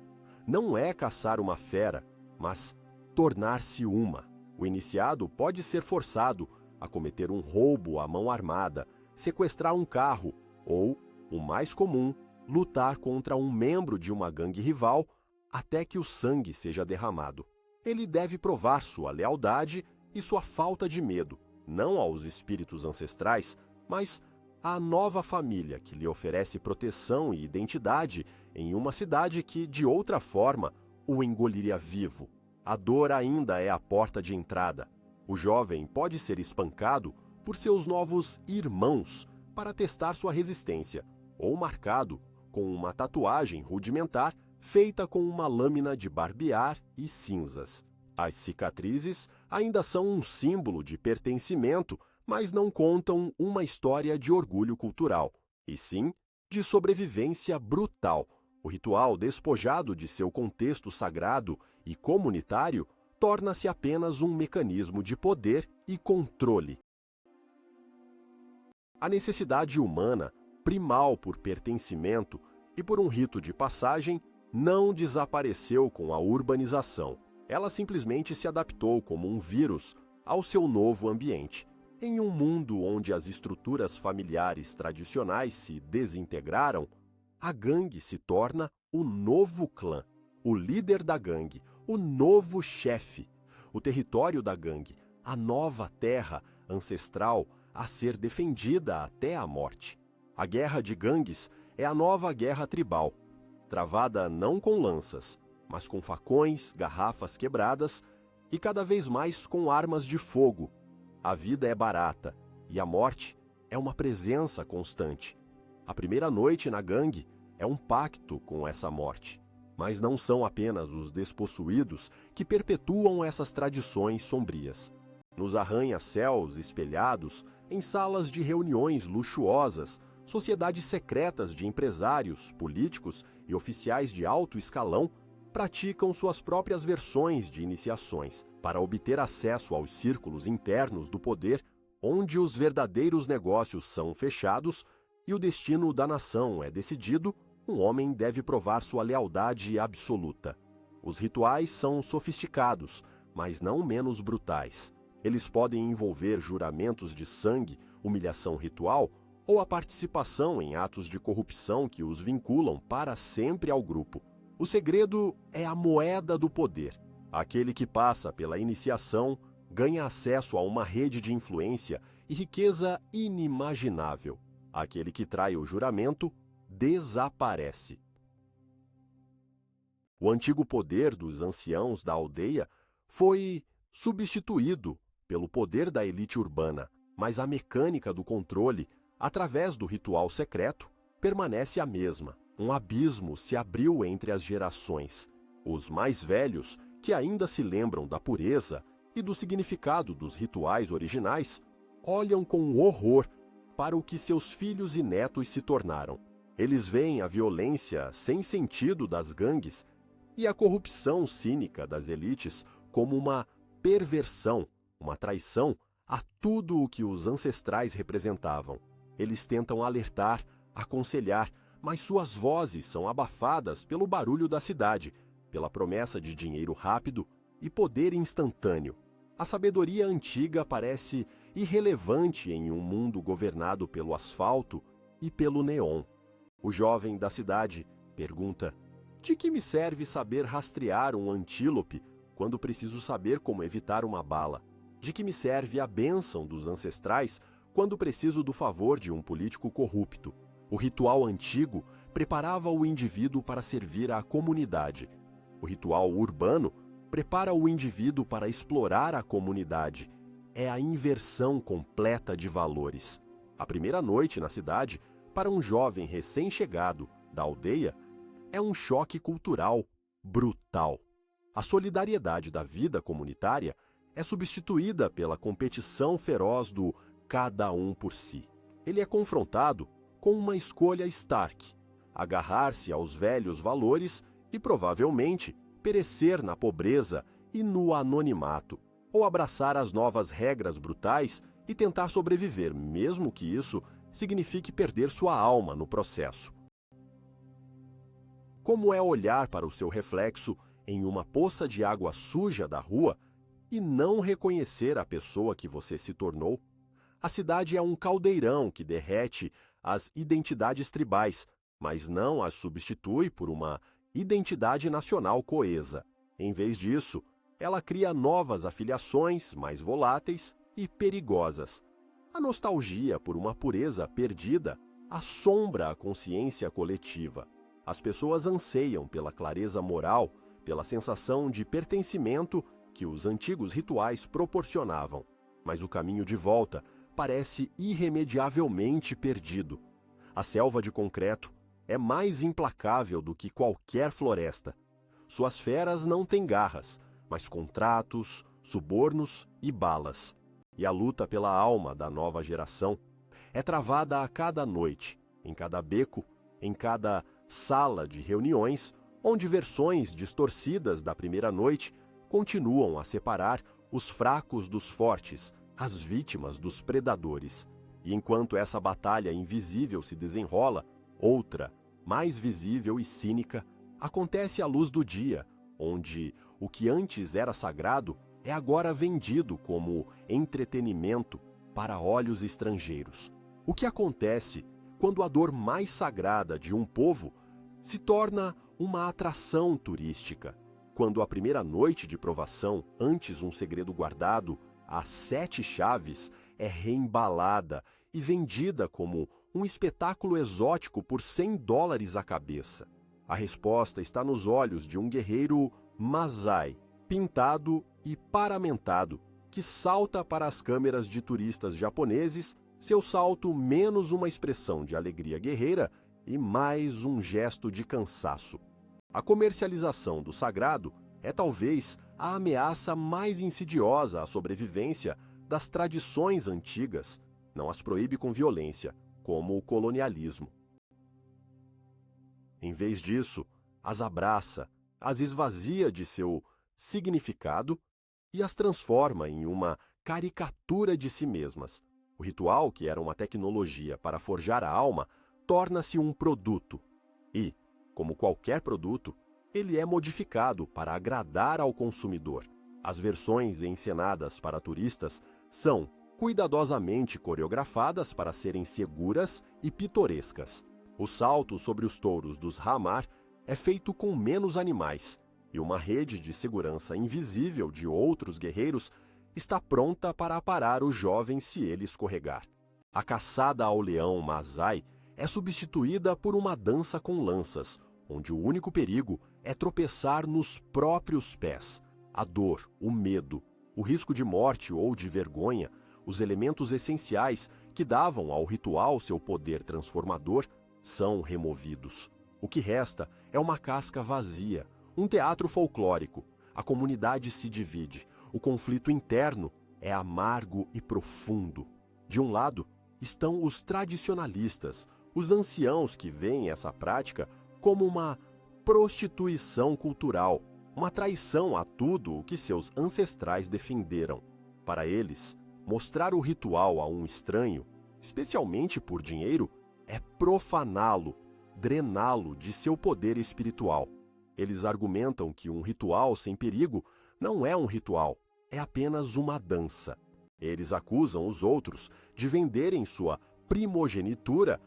não é caçar uma fera, mas tornar-se uma. O iniciado pode ser forçado a cometer um roubo à mão armada, sequestrar um carro ou, o mais comum, lutar contra um membro de uma gangue rival até que o sangue seja derramado. Ele deve provar sua lealdade e sua falta de medo, não aos espíritos ancestrais, mas à nova família que lhe oferece proteção e identidade em uma cidade que, de outra forma, o engoliria vivo. A dor ainda é a porta de entrada. O jovem pode ser espancado por seus novos irmãos para testar sua resistência, ou marcado com uma tatuagem rudimentar feita com uma lâmina de barbear e cinzas. As cicatrizes ainda são um símbolo de pertencimento, mas não contam uma história de orgulho cultural, e sim de sobrevivência brutal. O ritual, despojado de seu contexto sagrado e comunitário, torna-se apenas um mecanismo de poder e controle. A necessidade humana, primal por pertencimento e por um rito de passagem, não desapareceu com a urbanização. Ela simplesmente se adaptou como um vírus ao seu novo ambiente. Em um mundo onde as estruturas familiares tradicionais se desintegraram, a gangue se torna o novo clã, o líder da gangue, o novo chefe, o território da gangue, a nova terra ancestral a ser defendida até a morte. A guerra de gangues é a nova guerra tribal, travada não com lanças, mas com facões, garrafas quebradas e cada vez mais com armas de fogo. A vida é barata e a morte é uma presença constante. A primeira noite na gangue é um pacto com essa morte. Mas não são apenas os despossuídos que perpetuam essas tradições sombrias. Nos arranha-céus espelhados, em salas de reuniões luxuosas, sociedades secretas de empresários, políticos e oficiais de alto escalão praticam suas próprias versões de iniciações para obter acesso aos círculos internos do poder, onde os verdadeiros negócios são fechados e o destino da nação é decidido. Um homem deve provar sua lealdade absoluta. Os rituais são sofisticados, mas não menos brutais. Eles podem envolver juramentos de sangue, humilhação ritual ou a participação em atos de corrupção que os vinculam para sempre ao grupo. O segredo é a moeda do poder. Aquele que passa pela iniciação ganha acesso a uma rede de influência e riqueza inimaginável. Aquele que trai o juramento desaparece. O antigo poder dos anciãos da aldeia foi substituído pelo poder da elite urbana, mas a mecânica do controle, através do ritual secreto, permanece a mesma. Um abismo se abriu entre as gerações. Os mais velhos, que ainda se lembram da pureza e do significado dos rituais originais, olham com horror para o que seus filhos e netos se tornaram. Eles veem a violência sem sentido das gangues e a corrupção cínica das elites como uma perversão, uma traição a tudo o que os ancestrais representavam. Eles tentam alertar, aconselhar, mas suas vozes são abafadas pelo barulho da cidade, pela promessa de dinheiro rápido e poder instantâneo. A sabedoria antiga parece irrelevante em um mundo governado pelo asfalto e pelo neon. O jovem da cidade pergunta: de que me serve saber rastrear um antílope quando preciso saber como evitar uma bala? De que me serve a bênção dos ancestrais quando preciso do favor de um político corrupto? O ritual antigo preparava o indivíduo para servir à comunidade. O ritual urbano prepara o indivíduo para explorar a comunidade. É a inversão completa de valores. A primeira noite na cidade, para um jovem recém-chegado da aldeia, é um choque cultural brutal. A solidariedade da vida comunitária é substituída pela competição feroz do cada um por si. Ele é confrontado com uma escolha Stark: agarrar-se aos velhos valores e provavelmente perecer na pobreza e no anonimato, ou abraçar as novas regras brutais e tentar sobreviver, mesmo que isso signifique perder sua alma no processo. Como é olhar para o seu reflexo em uma poça de água suja da rua e não reconhecer a pessoa que você se tornou? A cidade é um caldeirão que derrete as identidades tribais, mas não as substitui por uma identidade nacional coesa. Em vez disso, ela cria novas afiliações mais voláteis e perigosas. A nostalgia por uma pureza perdida assombra a consciência coletiva. As pessoas anseiam pela clareza moral, pela sensação de pertencimento que os antigos rituais proporcionavam. Mas o caminho de volta parece irremediavelmente perdido. A selva de concreto é mais implacável do que qualquer floresta. Suas feras não têm garras, mas contratos, subornos e balas. E a luta pela alma da nova geração é travada a cada noite, em cada beco, em cada sala de reuniões, onde versões distorcidas da primeira noite continuam a separar os fracos dos fortes, as vítimas dos predadores. E enquanto essa batalha invisível se desenrola, outra, mais visível e cínica, acontece à luz do dia, onde o que antes era sagrado é agora vendido como entretenimento para olhos estrangeiros. O que acontece quando a dor mais sagrada de um povo se torna uma atração turística? Quando a primeira noite de provação, antes um segredo guardado, às 7 chaves, é reembalada e vendida como um espetáculo exótico por $100 a cabeça. A resposta está nos olhos de um guerreiro Masai, pintado e paramentado, que salta para as câmeras de turistas japoneses, seu salto menos uma expressão de alegria guerreira e mais um gesto de cansaço. A comercialização do sagrado é talvez a ameaça mais insidiosa à sobrevivência das tradições antigas. Não as proíbe com violência, como o colonialismo. Em vez disso, as abraça, as esvazia de seu significado e as transforma em uma caricatura de si mesmas. O ritual, que era uma tecnologia para forjar a alma, torna-se um produto. E, como qualquer produto, ele é modificado para agradar ao consumidor. As versões encenadas para turistas são cuidadosamente coreografadas para serem seguras e pitorescas. O salto sobre os touros dos Hamar é feito com menos animais, e uma rede de segurança invisível de outros guerreiros está pronta para aparar o jovem se ele escorregar. A caçada ao leão Masai é substituída por uma dança com lanças, onde o único perigo é tropeçar nos próprios pés. A dor, o medo, o risco de morte ou de vergonha, os elementos essenciais que davam ao ritual seu poder transformador, são removidos. O que resta é uma casca vazia, um teatro folclórico. A comunidade se divide. O conflito interno é amargo e profundo. De um lado estão os tradicionalistas, os anciãos que veem essa prática como uma prostituição cultural, uma traição a tudo o que seus ancestrais defenderam. Para eles, mostrar o ritual a um estranho, especialmente por dinheiro, é profaná-lo, drená-lo de seu poder espiritual. Eles argumentam que um ritual sem perigo não é um ritual, é apenas uma dança. Eles acusam os outros de venderem sua primogenitura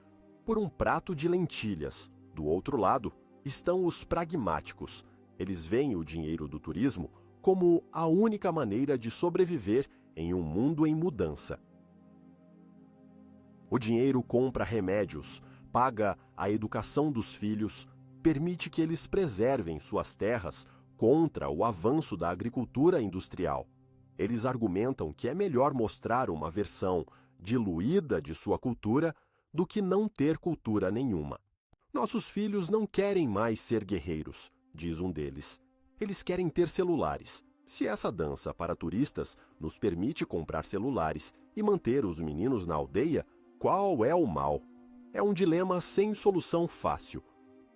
por um prato de lentilhas. Do outro lado estão os pragmáticos. Eles veem o dinheiro do turismo como a única maneira de sobreviver em um mundo em mudança. O dinheiro compra remédios, paga a educação dos filhos, permite que eles preservem suas terras contra o avanço da agricultura industrial. Eles argumentam que é melhor mostrar uma versão diluída de sua cultura do que não ter cultura nenhuma. Nossos filhos não querem mais ser guerreiros, diz um deles. Eles querem ter celulares. Se essa dança para turistas nos permite comprar celulares e manter os meninos na aldeia, qual é o mal? É um dilema sem solução fácil.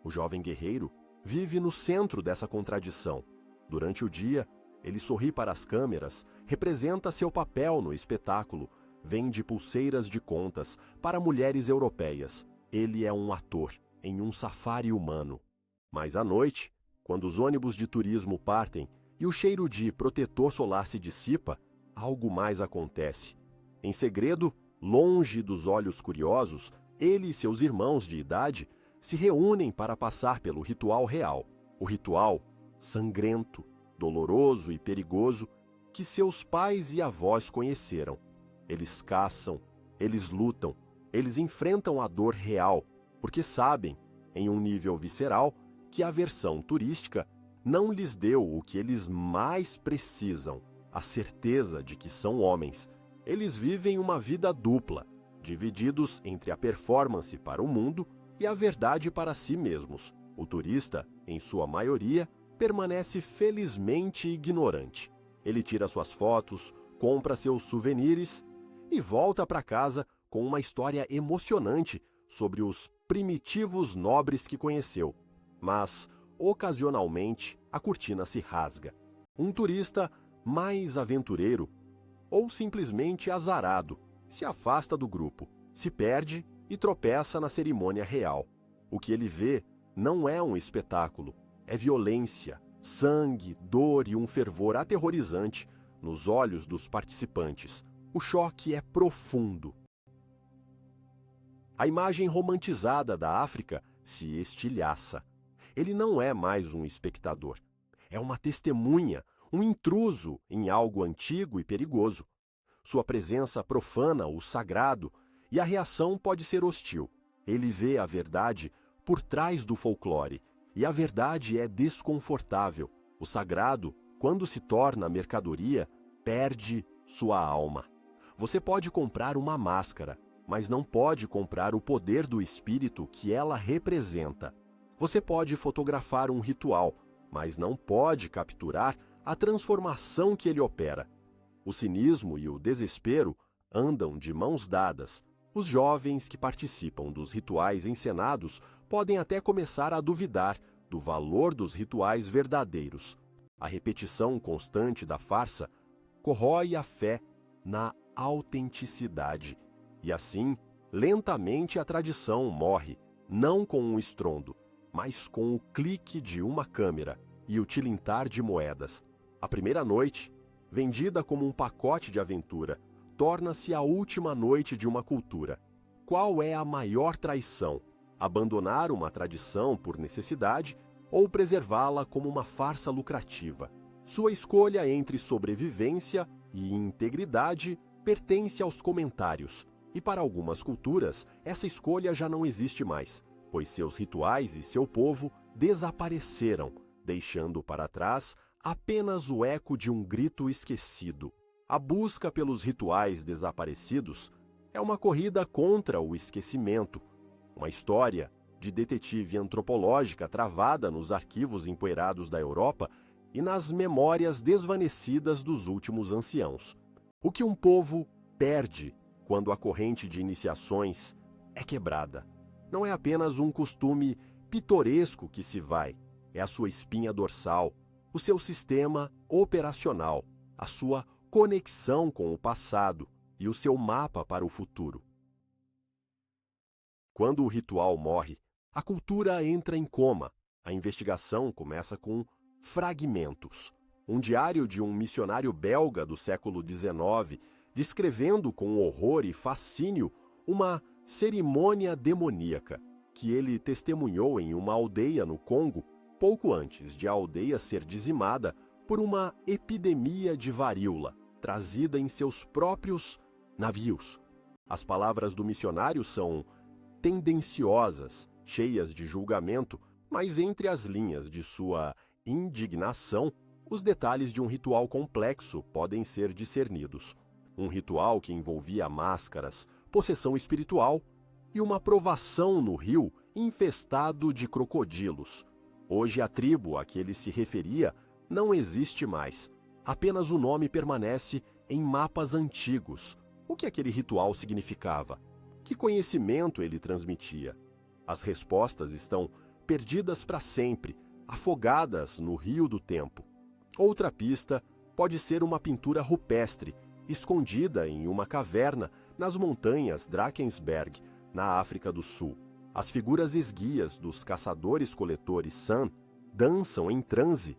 O jovem guerreiro vive no centro dessa contradição. Durante o dia, ele sorri para as câmeras, representa seu papel no espetáculo, vende pulseiras de contas para mulheres europeias. Ele é um ator em um safari humano. Mas à noite, quando os ônibus de turismo partem e o cheiro de protetor solar se dissipa, algo mais acontece. Em segredo, longe dos olhos curiosos, ele e seus irmãos de idade se reúnem para passar pelo ritual real. O ritual sangrento, doloroso e perigoso que seus pais e avós conheceram. Eles caçam, Eles lutam, eles enfrentam a dor real, porque sabem, em um nível visceral, que a versão turística não lhes deu o que eles mais precisam, a certeza de que são homens. Eles vivem uma vida dupla, divididos entre a performance para o mundo e a verdade para si mesmos. O turista, em sua maioria, permanece felizmente ignorante. Ele tira suas fotos, compra seus souvenirs e volta para casa com uma história emocionante sobre os primitivos nobres que conheceu. Mas, ocasionalmente, a cortina se rasga. Um turista mais aventureiro ou simplesmente azarado se afasta do grupo, se perde e tropeça na cerimônia real. O que ele vê não é um espetáculo, é violência, sangue, dor e um fervor aterrorizante nos olhos dos participantes. O choque é profundo. A imagem romantizada da África se estilhaça. Ele não é mais um espectador. É uma testemunha, um intruso em algo antigo e perigoso. Sua presença profana o sagrado e a reação pode ser hostil. Ele vê a verdade por trás do folclore e a verdade é desconfortável. O sagrado, quando se torna mercadoria, perde sua alma. Você pode comprar uma máscara, mas não pode comprar o poder do espírito que ela representa. Você pode fotografar um ritual, mas não pode capturar a transformação que ele opera. O cinismo e o desespero andam de mãos dadas. Os jovens que participam dos rituais encenados podem até começar a duvidar do valor dos rituais verdadeiros. A repetição constante da farsa corrói a fé na autenticidade. E assim, lentamente a tradição morre, não com um estrondo, mas com o clique de uma câmera e o tilintar de moedas. A primeira noite, vendida como um pacote de aventura, torna-se a última noite de uma cultura. Qual é a maior traição? Abandonar uma tradição por necessidade ou preservá-la como uma farsa lucrativa? Sua escolha entre sobrevivência e integridade pertence aos comentários. E para algumas culturas, essa escolha já não existe mais, pois seus rituais e seu povo desapareceram, deixando para trás apenas o eco de um grito esquecido. A busca pelos rituais desaparecidos é uma corrida contra o esquecimento, uma história de detetive antropológica travada nos arquivos empoeirados da Europa e nas memórias desvanecidas dos últimos anciãos. O que um povo perde quando a corrente de iniciações é quebrada não é apenas um costume pitoresco que se vai, é a sua espinha dorsal, o seu sistema operacional, a sua conexão com o passado e o seu mapa para o futuro. Quando o ritual morre, a cultura entra em coma. A investigação começa com fragmentos. Um diário de um missionário belga do século XIX, descrevendo com horror e fascínio uma cerimônia demoníaca que ele testemunhou em uma aldeia no Congo, pouco antes de a aldeia ser dizimada por uma epidemia de varíola, trazida em seus próprios navios. As palavras do missionário são tendenciosas, cheias de julgamento, mas entre as linhas de sua indignação, os detalhes de um ritual complexo podem ser discernidos. Um ritual que envolvia máscaras, possessão espiritual e uma provação no rio infestado de crocodilos. Hoje a tribo a que ele se referia não existe mais. Apenas o nome permanece em mapas antigos. O que aquele ritual significava? Que conhecimento ele transmitia? As respostas estão perdidas para sempre, afogadas no rio do tempo. Outra pista pode ser uma pintura rupestre, escondida em uma caverna nas montanhas Drakensberg, na África do Sul. As figuras esguias dos caçadores-coletores San dançam em transe,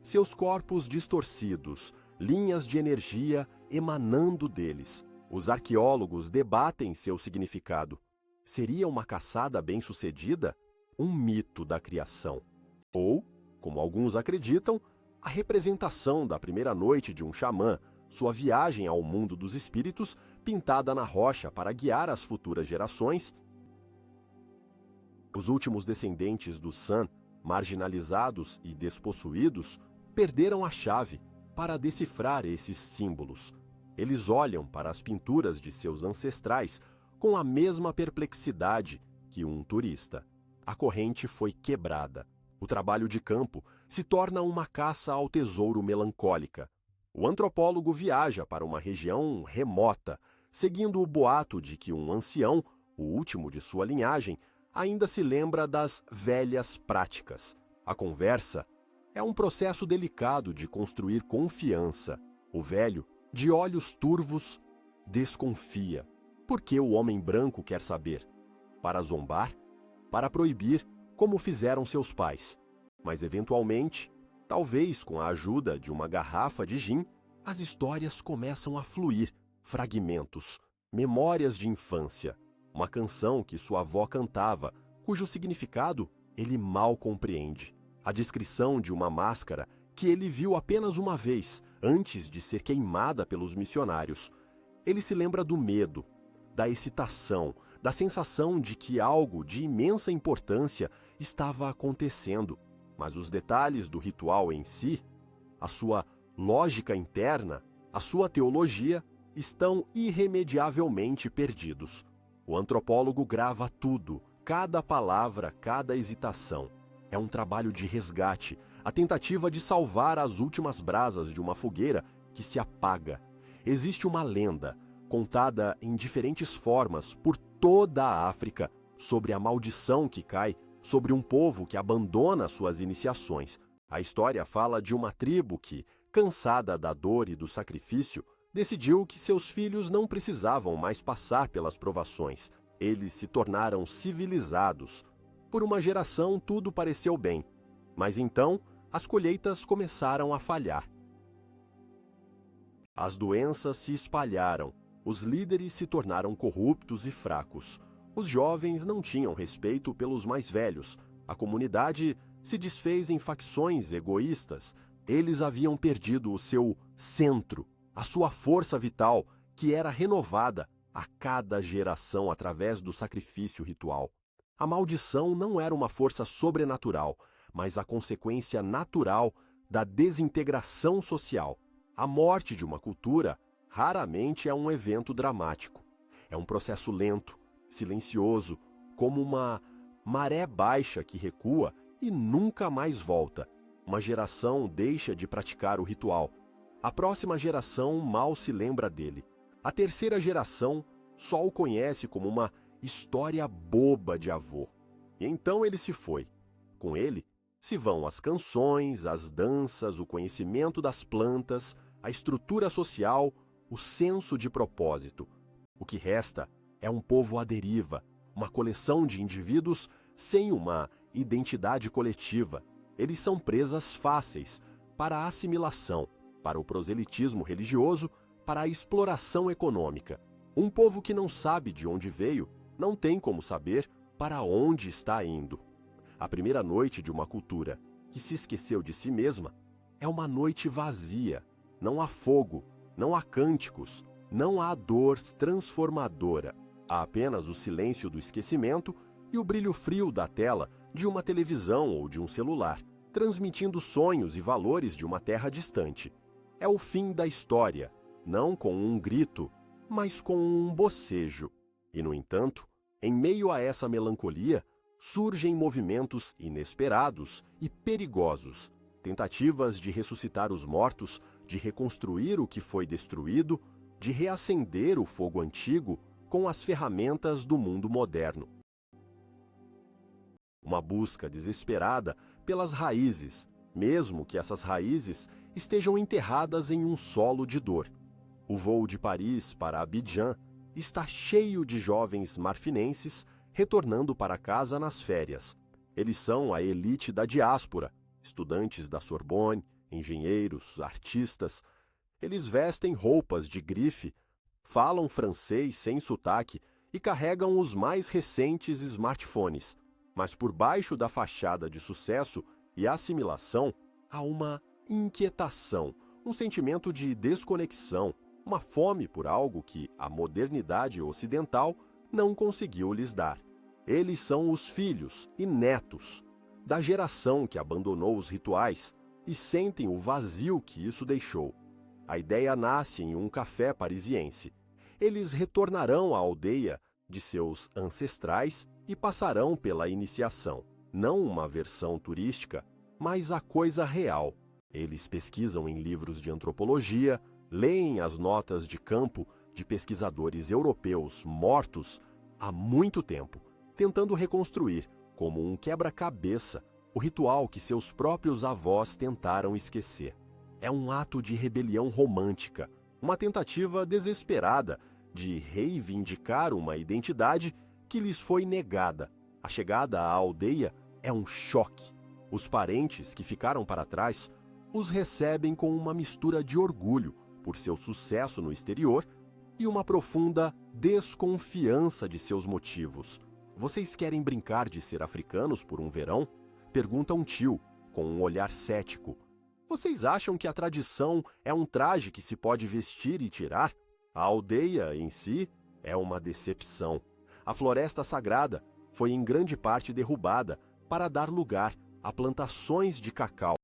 seus corpos distorcidos, linhas de energia emanando deles. Os arqueólogos debatem seu significado. Seria uma caçada bem-sucedida? Um mito da criação. Ou, como alguns acreditam, a representação da primeira noite de um xamã, sua viagem ao mundo dos espíritos, pintada na rocha para guiar as futuras gerações. Os últimos descendentes do Sun, marginalizados e despossuídos, perderam a chave para decifrar esses símbolos. Eles olham para as pinturas de seus ancestrais com a mesma perplexidade que um turista. A corrente foi quebrada. O trabalho de campo se torna uma caça ao tesouro melancólica. O antropólogo viaja para uma região remota, seguindo o boato de que um ancião, o último de sua linhagem, ainda se lembra das velhas práticas. A conversa é um processo delicado de construir confiança. O velho, de olhos turvos, desconfia. Por que o homem branco quer saber? Para zombar? Para proibir, como fizeram seus pais. Mas, eventualmente, talvez com a ajuda de uma garrafa de gin, as histórias começam a fluir, fragmentos, memórias de infância. Uma canção que sua avó cantava, cujo significado ele mal compreende. A descrição de uma máscara que ele viu apenas uma vez, antes de ser queimada pelos missionários. Ele se lembra do medo, da excitação, da sensação de que algo de imensa importância estava acontecendo. Mas os detalhes do ritual em si, a sua lógica interna, a sua teologia, estão irremediavelmente perdidos. O antropólogo grava tudo, cada palavra, cada hesitação. É um trabalho de resgate, a tentativa de salvar as últimas brasas de uma fogueira que se apaga. Existe uma lenda, contada em diferentes formas por toda a África, sobre a maldição que cai sobre um povo que abandona suas iniciações. A história fala de uma tribo que, cansada da dor e do sacrifício, decidiu que seus filhos não precisavam mais passar pelas provações. Eles se tornaram civilizados. Por uma geração tudo pareceu bem, mas então as colheitas começaram a falhar. As doenças se espalharam, os líderes se tornaram corruptos e fracos. Os jovens não tinham respeito pelos mais velhos. A comunidade se desfez em facções egoístas. Eles haviam perdido o seu centro, a sua força vital, que era renovada a cada geração através do sacrifício ritual. A maldição não era uma força sobrenatural, mas a consequência natural da desintegração social. A morte de uma cultura raramente é um evento dramático. É um processo lento, silencioso, como uma maré baixa que recua e nunca mais volta. Uma geração deixa de praticar o ritual. A próxima geração mal se lembra dele. A terceira geração só o conhece como uma história boba de avô. E então ele se foi. Com ele se vão as canções, as danças, o conhecimento das plantas, a estrutura social, o senso de propósito. O que resta é um povo à deriva, uma coleção de indivíduos sem uma identidade coletiva. Eles são presas fáceis para a assimilação, para o proselitismo religioso, para a exploração econômica. Um povo que não sabe de onde veio, não tem como saber para onde está indo. A primeira noite de uma cultura que se esqueceu de si mesma é uma noite vazia. Não há fogo, não há cânticos, não há dor transformadora. Há apenas o silêncio do esquecimento e o brilho frio da tela de uma televisão ou de um celular, transmitindo sonhos e valores de uma terra distante. É o fim da história, não com um grito, mas com um bocejo. E, no entanto, em meio a essa melancolia, surgem movimentos inesperados e perigosos, tentativas de ressuscitar os mortos, de reconstruir o que foi destruído, de reacender o fogo antigo com as ferramentas do mundo moderno. Uma busca desesperada pelas raízes, mesmo que essas raízes estejam enterradas em um solo de dor. O voo de Paris para Abidjan está cheio de jovens marfinenses retornando para casa nas férias. Eles são a elite da diáspora, estudantes da Sorbonne, engenheiros, artistas. Eles vestem roupas de grife, falam francês sem sotaque e carregam os mais recentes smartphones. Mas por baixo da fachada de sucesso e assimilação, há uma inquietação, um sentimento de desconexão, uma fome por algo que a modernidade ocidental não conseguiu lhes dar. Eles são os filhos e netos da geração que abandonou os rituais e sentem o vazio que isso deixou. A ideia nasce em um café parisiense. Eles retornarão à aldeia de seus ancestrais e passarão pela iniciação. Não uma versão turística, mas a coisa real. Eles pesquisam em livros de antropologia, leem as notas de campo de pesquisadores europeus mortos há muito tempo, tentando reconstruir, como um quebra-cabeça, o ritual que seus próprios avós tentaram esquecer. É um ato de rebelião romântica, uma tentativa desesperada de reivindicar uma identidade que lhes foi negada. A chegada à aldeia é um choque. Os parentes que ficaram para trás os recebem com uma mistura de orgulho por seu sucesso no exterior e uma profunda desconfiança de seus motivos. Vocês querem brincar de ser africanos por um verão? Pergunta um tio, com um olhar cético. Vocês acham que a tradição é um traje que se pode vestir e tirar? A aldeia, em si, é uma decepção. A floresta sagrada foi em grande parte derrubada para dar lugar a plantações de cacau.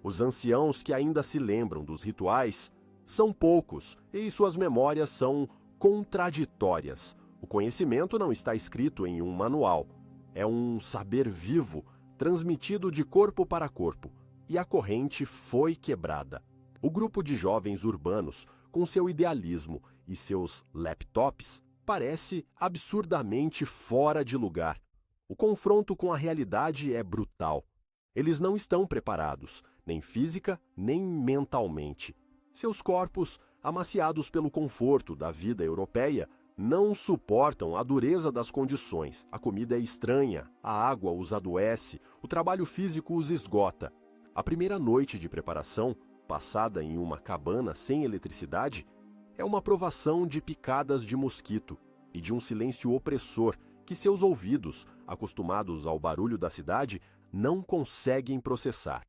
Os anciãos que ainda se lembram dos rituais são poucos e suas memórias são contraditórias. O conhecimento não está escrito em um manual. É um saber vivo, transmitido de corpo para corpo, e a corrente foi quebrada. O grupo de jovens urbanos, com seu idealismo e seus laptops, parece absurdamente fora de lugar. O confronto com a realidade é brutal. Eles não estão preparados, nem física nem mentalmente. Seus corpos, amaciados pelo conforto da vida europeia, não suportam a dureza das condições. A comida é estranha, a água os adoece, o trabalho físico os esgota. A primeira noite de preparação, passada em uma cabana sem eletricidade, é uma provação de picadas de mosquito e de um silêncio opressor que seus ouvidos, acostumados ao barulho da cidade, não conseguem processar.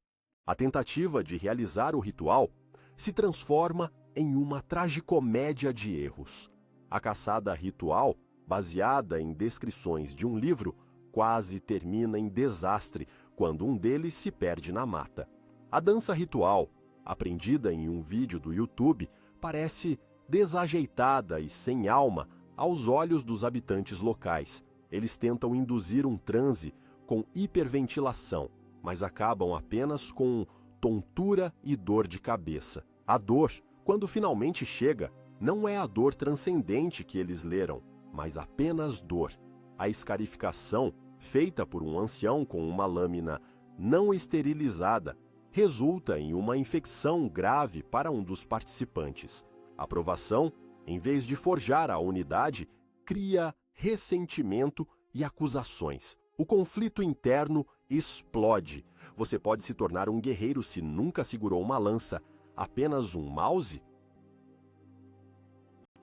A tentativa de realizar o ritual se transforma em uma tragicomédia de erros. A caçada ritual, baseada em descrições de um livro, quase termina em desastre quando um deles se perde na mata. A dança ritual, aprendida em um vídeo do YouTube, parece desajeitada e sem alma aos olhos dos habitantes locais. Eles tentam induzir um transe com hiperventilação, mas acabam apenas com tontura e dor de cabeça. A dor, quando finalmente chega, não é a dor transcendente que eles leram, mas apenas dor. A escarificação, feita por um ancião com uma lâmina não esterilizada, resulta em uma infecção grave para um dos participantes. A provação, em vez de forjar a unidade, cria ressentimento e acusações. O conflito interno explode. Você pode se tornar um guerreiro se nunca segurou uma lança, apenas um mouse?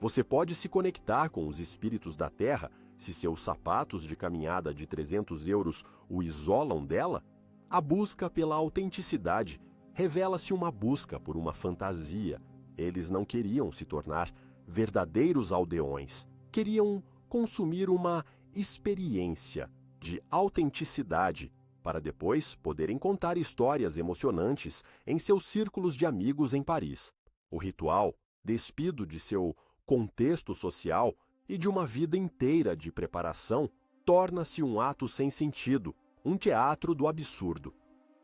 Você pode se conectar com os espíritos da Terra se seus sapatos de caminhada de 300 euros o isolam dela? A busca pela autenticidade revela-se uma busca por uma fantasia. Eles não queriam se tornar verdadeiros aldeões. Queriam consumir uma experiência de autenticidade para depois poderem contar histórias emocionantes em seus círculos de amigos em Paris. O ritual, despido de seu contexto social e de uma vida inteira de preparação, torna-se um ato sem sentido, um teatro do absurdo.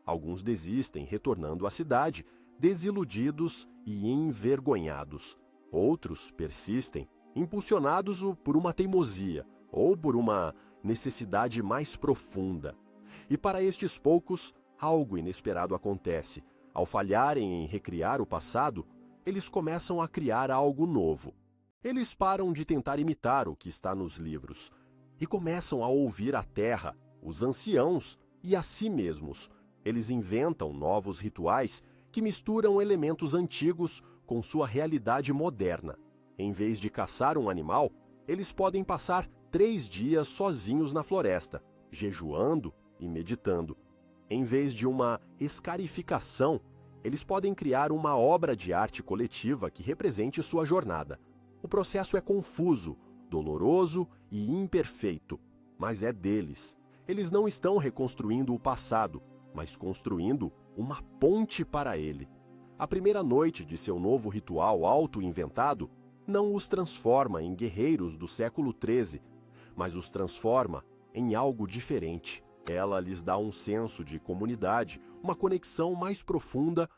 Alguns desistem retornando à cidade, desiludidos e envergonhados. Outros persistem, impulsionados por uma teimosia ou por uma necessidade mais profunda. E para estes poucos, algo inesperado acontece. Ao falharem em recriar o passado, eles começam a criar algo novo. Eles param de tentar imitar o que está nos livros e começam a ouvir a terra, os anciãos e a si mesmos. Eles inventam novos rituais que misturam elementos antigos com sua realidade moderna. Em vez de caçar um animal, eles podem passar 3 dias sozinhos na floresta, jejuando e meditando. Em vez de uma escarificação, Eles podem criar uma obra de arte coletiva que represente sua jornada. O processo é confuso, doloroso e imperfeito, mas é deles. Eles não estão reconstruindo o passado, mas construindo uma ponte para ele. A primeira noite de seu novo ritual auto-inventado não os transforma em guerreiros do século XIII, mas os transforma em algo diferente. Ela lhes dá um senso de comunidade, uma conexão mais profunda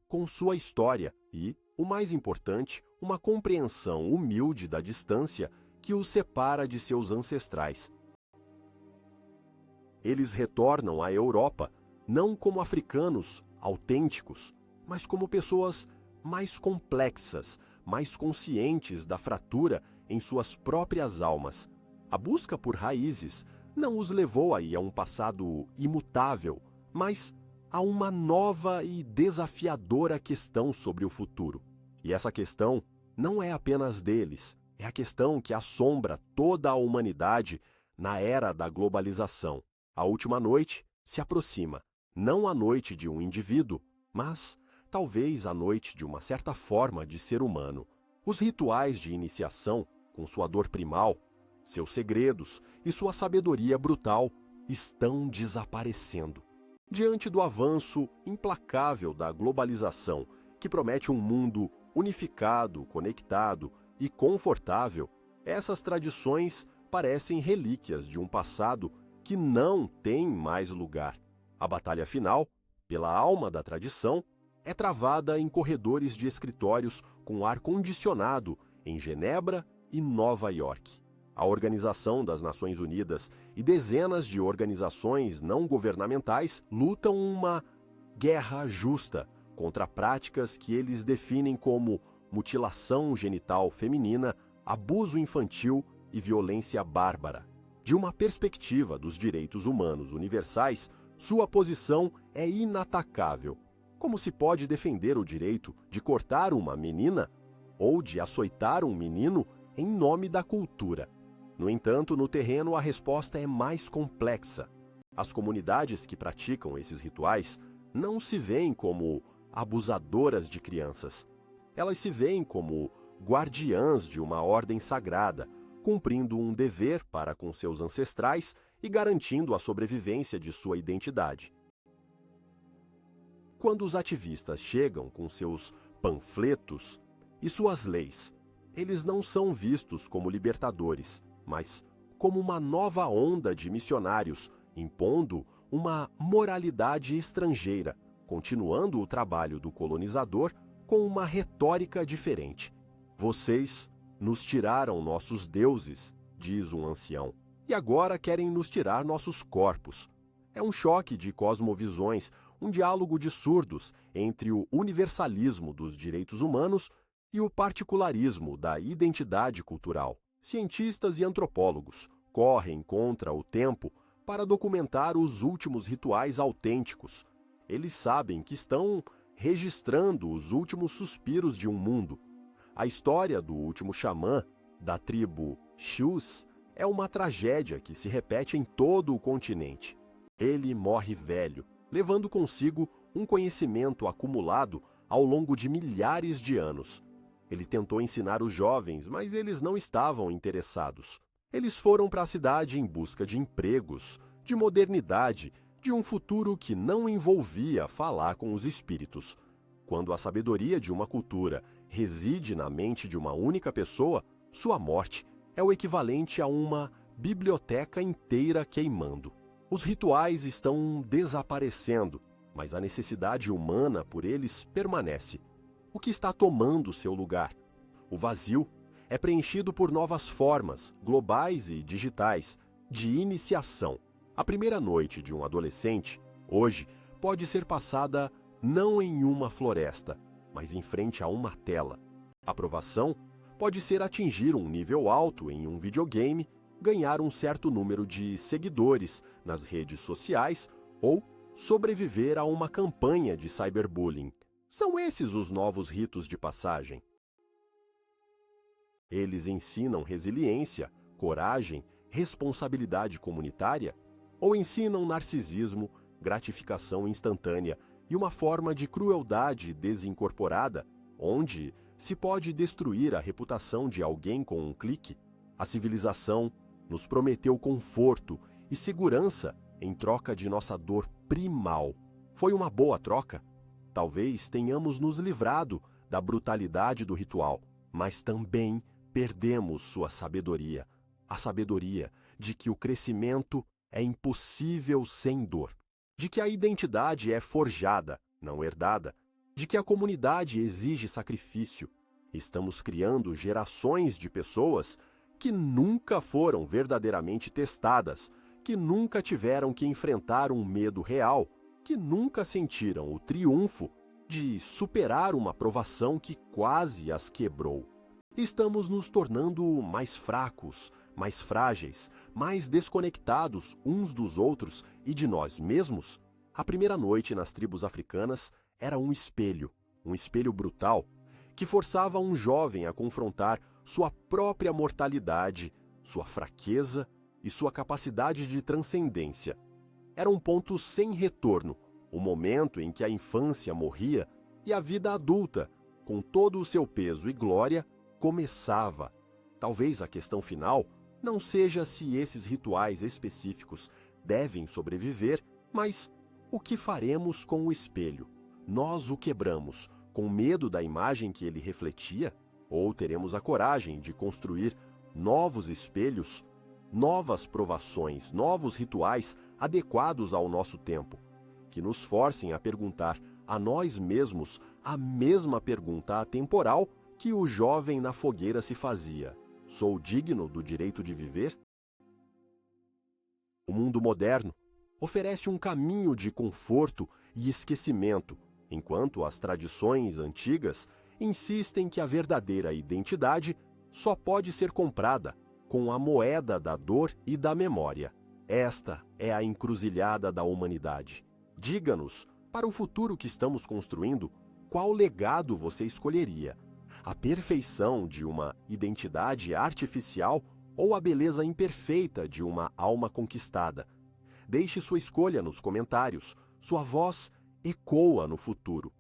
com sua história e, o mais importante, uma compreensão humilde da distância que os separa de seus ancestrais. Eles retornam à Europa não como africanos autênticos, mas como pessoas mais complexas, mais conscientes da fratura em suas próprias almas. A busca por raízes não os levou aí a um passado imutável, mas a uma nova e desafiadora questão sobre o futuro. E essa questão não é apenas deles, é a questão que assombra toda a humanidade na era da globalização. A última noite se aproxima, não a noite de um indivíduo, mas talvez a noite de uma certa forma de ser humano. Os rituais de iniciação, com sua dor primal, seus segredos e sua sabedoria brutal, estão desaparecendo. Diante do avanço implacável da globalização, que promete um mundo unificado, conectado e confortável, essas tradições parecem relíquias de um passado que não tem mais lugar. A batalha final, pela alma da tradição, é travada em corredores de escritórios com ar-condicionado em Genebra e Nova York. A Organização das Nações Unidas e dezenas de organizações não governamentais lutam uma guerra justa contra práticas que eles definem como mutilação genital feminina, abuso infantil e violência bárbara. De uma perspectiva dos direitos humanos universais, sua posição é inatacável. Como se pode defender o direito de cortar uma menina ou de açoitar um menino em nome da cultura? No entanto, no terreno a resposta é mais complexa. As comunidades que praticam esses rituais não se veem como abusadoras de crianças. Elas se veem como guardiãs de uma ordem sagrada, cumprindo um dever para com seus ancestrais e garantindo a sobrevivência de sua identidade. Quando os ativistas chegam com seus panfletos e suas leis, eles não são vistos como libertadores, mas como uma nova onda de missionários, impondo uma moralidade estrangeira, continuando o trabalho do colonizador com uma retórica diferente. Vocês nos tiraram nossos deuses, diz um ancião, e agora querem nos tirar nossos corpos. É um choque de cosmovisões, um diálogo de surdos entre o universalismo dos direitos humanos e o particularismo da identidade cultural. Cientistas e antropólogos correm contra o tempo para documentar os últimos rituais autênticos. Eles sabem que estão registrando os últimos suspiros de um mundo. A história do último xamã, da tribo Xus, é uma tragédia que se repete em todo o continente. Ele morre velho, levando consigo um conhecimento acumulado ao longo de milhares de anos. Ele tentou ensinar os jovens, mas eles não estavam interessados. Eles foram para a cidade em busca de empregos, de modernidade, de um futuro que não envolvia falar com os espíritos. Quando a sabedoria de uma cultura reside na mente de uma única pessoa, sua morte é o equivalente a uma biblioteca inteira queimando. Os rituais estão desaparecendo, mas a necessidade humana por eles permanece. O que está tomando seu lugar? O vazio é preenchido por novas formas, globais e digitais, de iniciação. A primeira noite de um adolescente, hoje, pode ser passada não em uma floresta, mas em frente a uma tela. A aprovação pode ser atingir um nível alto em um videogame, ganhar um certo número de seguidores nas redes sociais ou sobreviver a uma campanha de cyberbullying. São esses os novos ritos de passagem. Eles ensinam resiliência, coragem, responsabilidade comunitária ou ensinam narcisismo, gratificação instantânea e uma forma de crueldade desincorporada, onde se pode destruir a reputação de alguém com um clique. A civilização nos prometeu conforto e segurança em troca de nossa dor primal. Foi uma boa troca? Talvez tenhamos nos livrado da brutalidade do ritual, mas também perdemos sua sabedoria, a sabedoria de que o crescimento é impossível sem dor, de que a identidade é forjada, não herdada, de que a comunidade exige sacrifício. Estamos criando gerações de pessoas que nunca foram verdadeiramente testadas, que nunca tiveram que enfrentar um medo real, que nunca sentiram o triunfo de superar uma provação que quase as quebrou. Estamos nos tornando mais fracos, mais frágeis, mais desconectados uns dos outros e de nós mesmos. A primeira noite nas tribos africanas era um espelho brutal, que forçava um jovem a confrontar sua própria mortalidade, sua fraqueza e sua capacidade de transcendência. Era um ponto sem retorno, o momento em que a infância morria e a vida adulta, com todo o seu peso e glória, começava. Talvez a questão final não seja se esses rituais específicos devem sobreviver, mas o que faremos com o espelho? Nós o quebramos com medo da imagem que ele refletia? Ou teremos a coragem de construir novos espelhos, novas provações, novos rituais adequados ao nosso tempo, que nos forcem a perguntar a nós mesmos a mesma pergunta atemporal que o jovem na fogueira se fazia: sou digno do direito de viver? O mundo moderno oferece um caminho de conforto e esquecimento, enquanto as tradições antigas insistem que a verdadeira identidade só pode ser comprada com a moeda da dor e da memória. Esta é a encruzilhada da humanidade. Diga-nos, para o futuro que estamos construindo, qual legado você escolheria? A perfeição de uma identidade artificial ou a beleza imperfeita de uma alma conquistada? Deixe sua escolha nos comentários. Sua voz ecoa no futuro.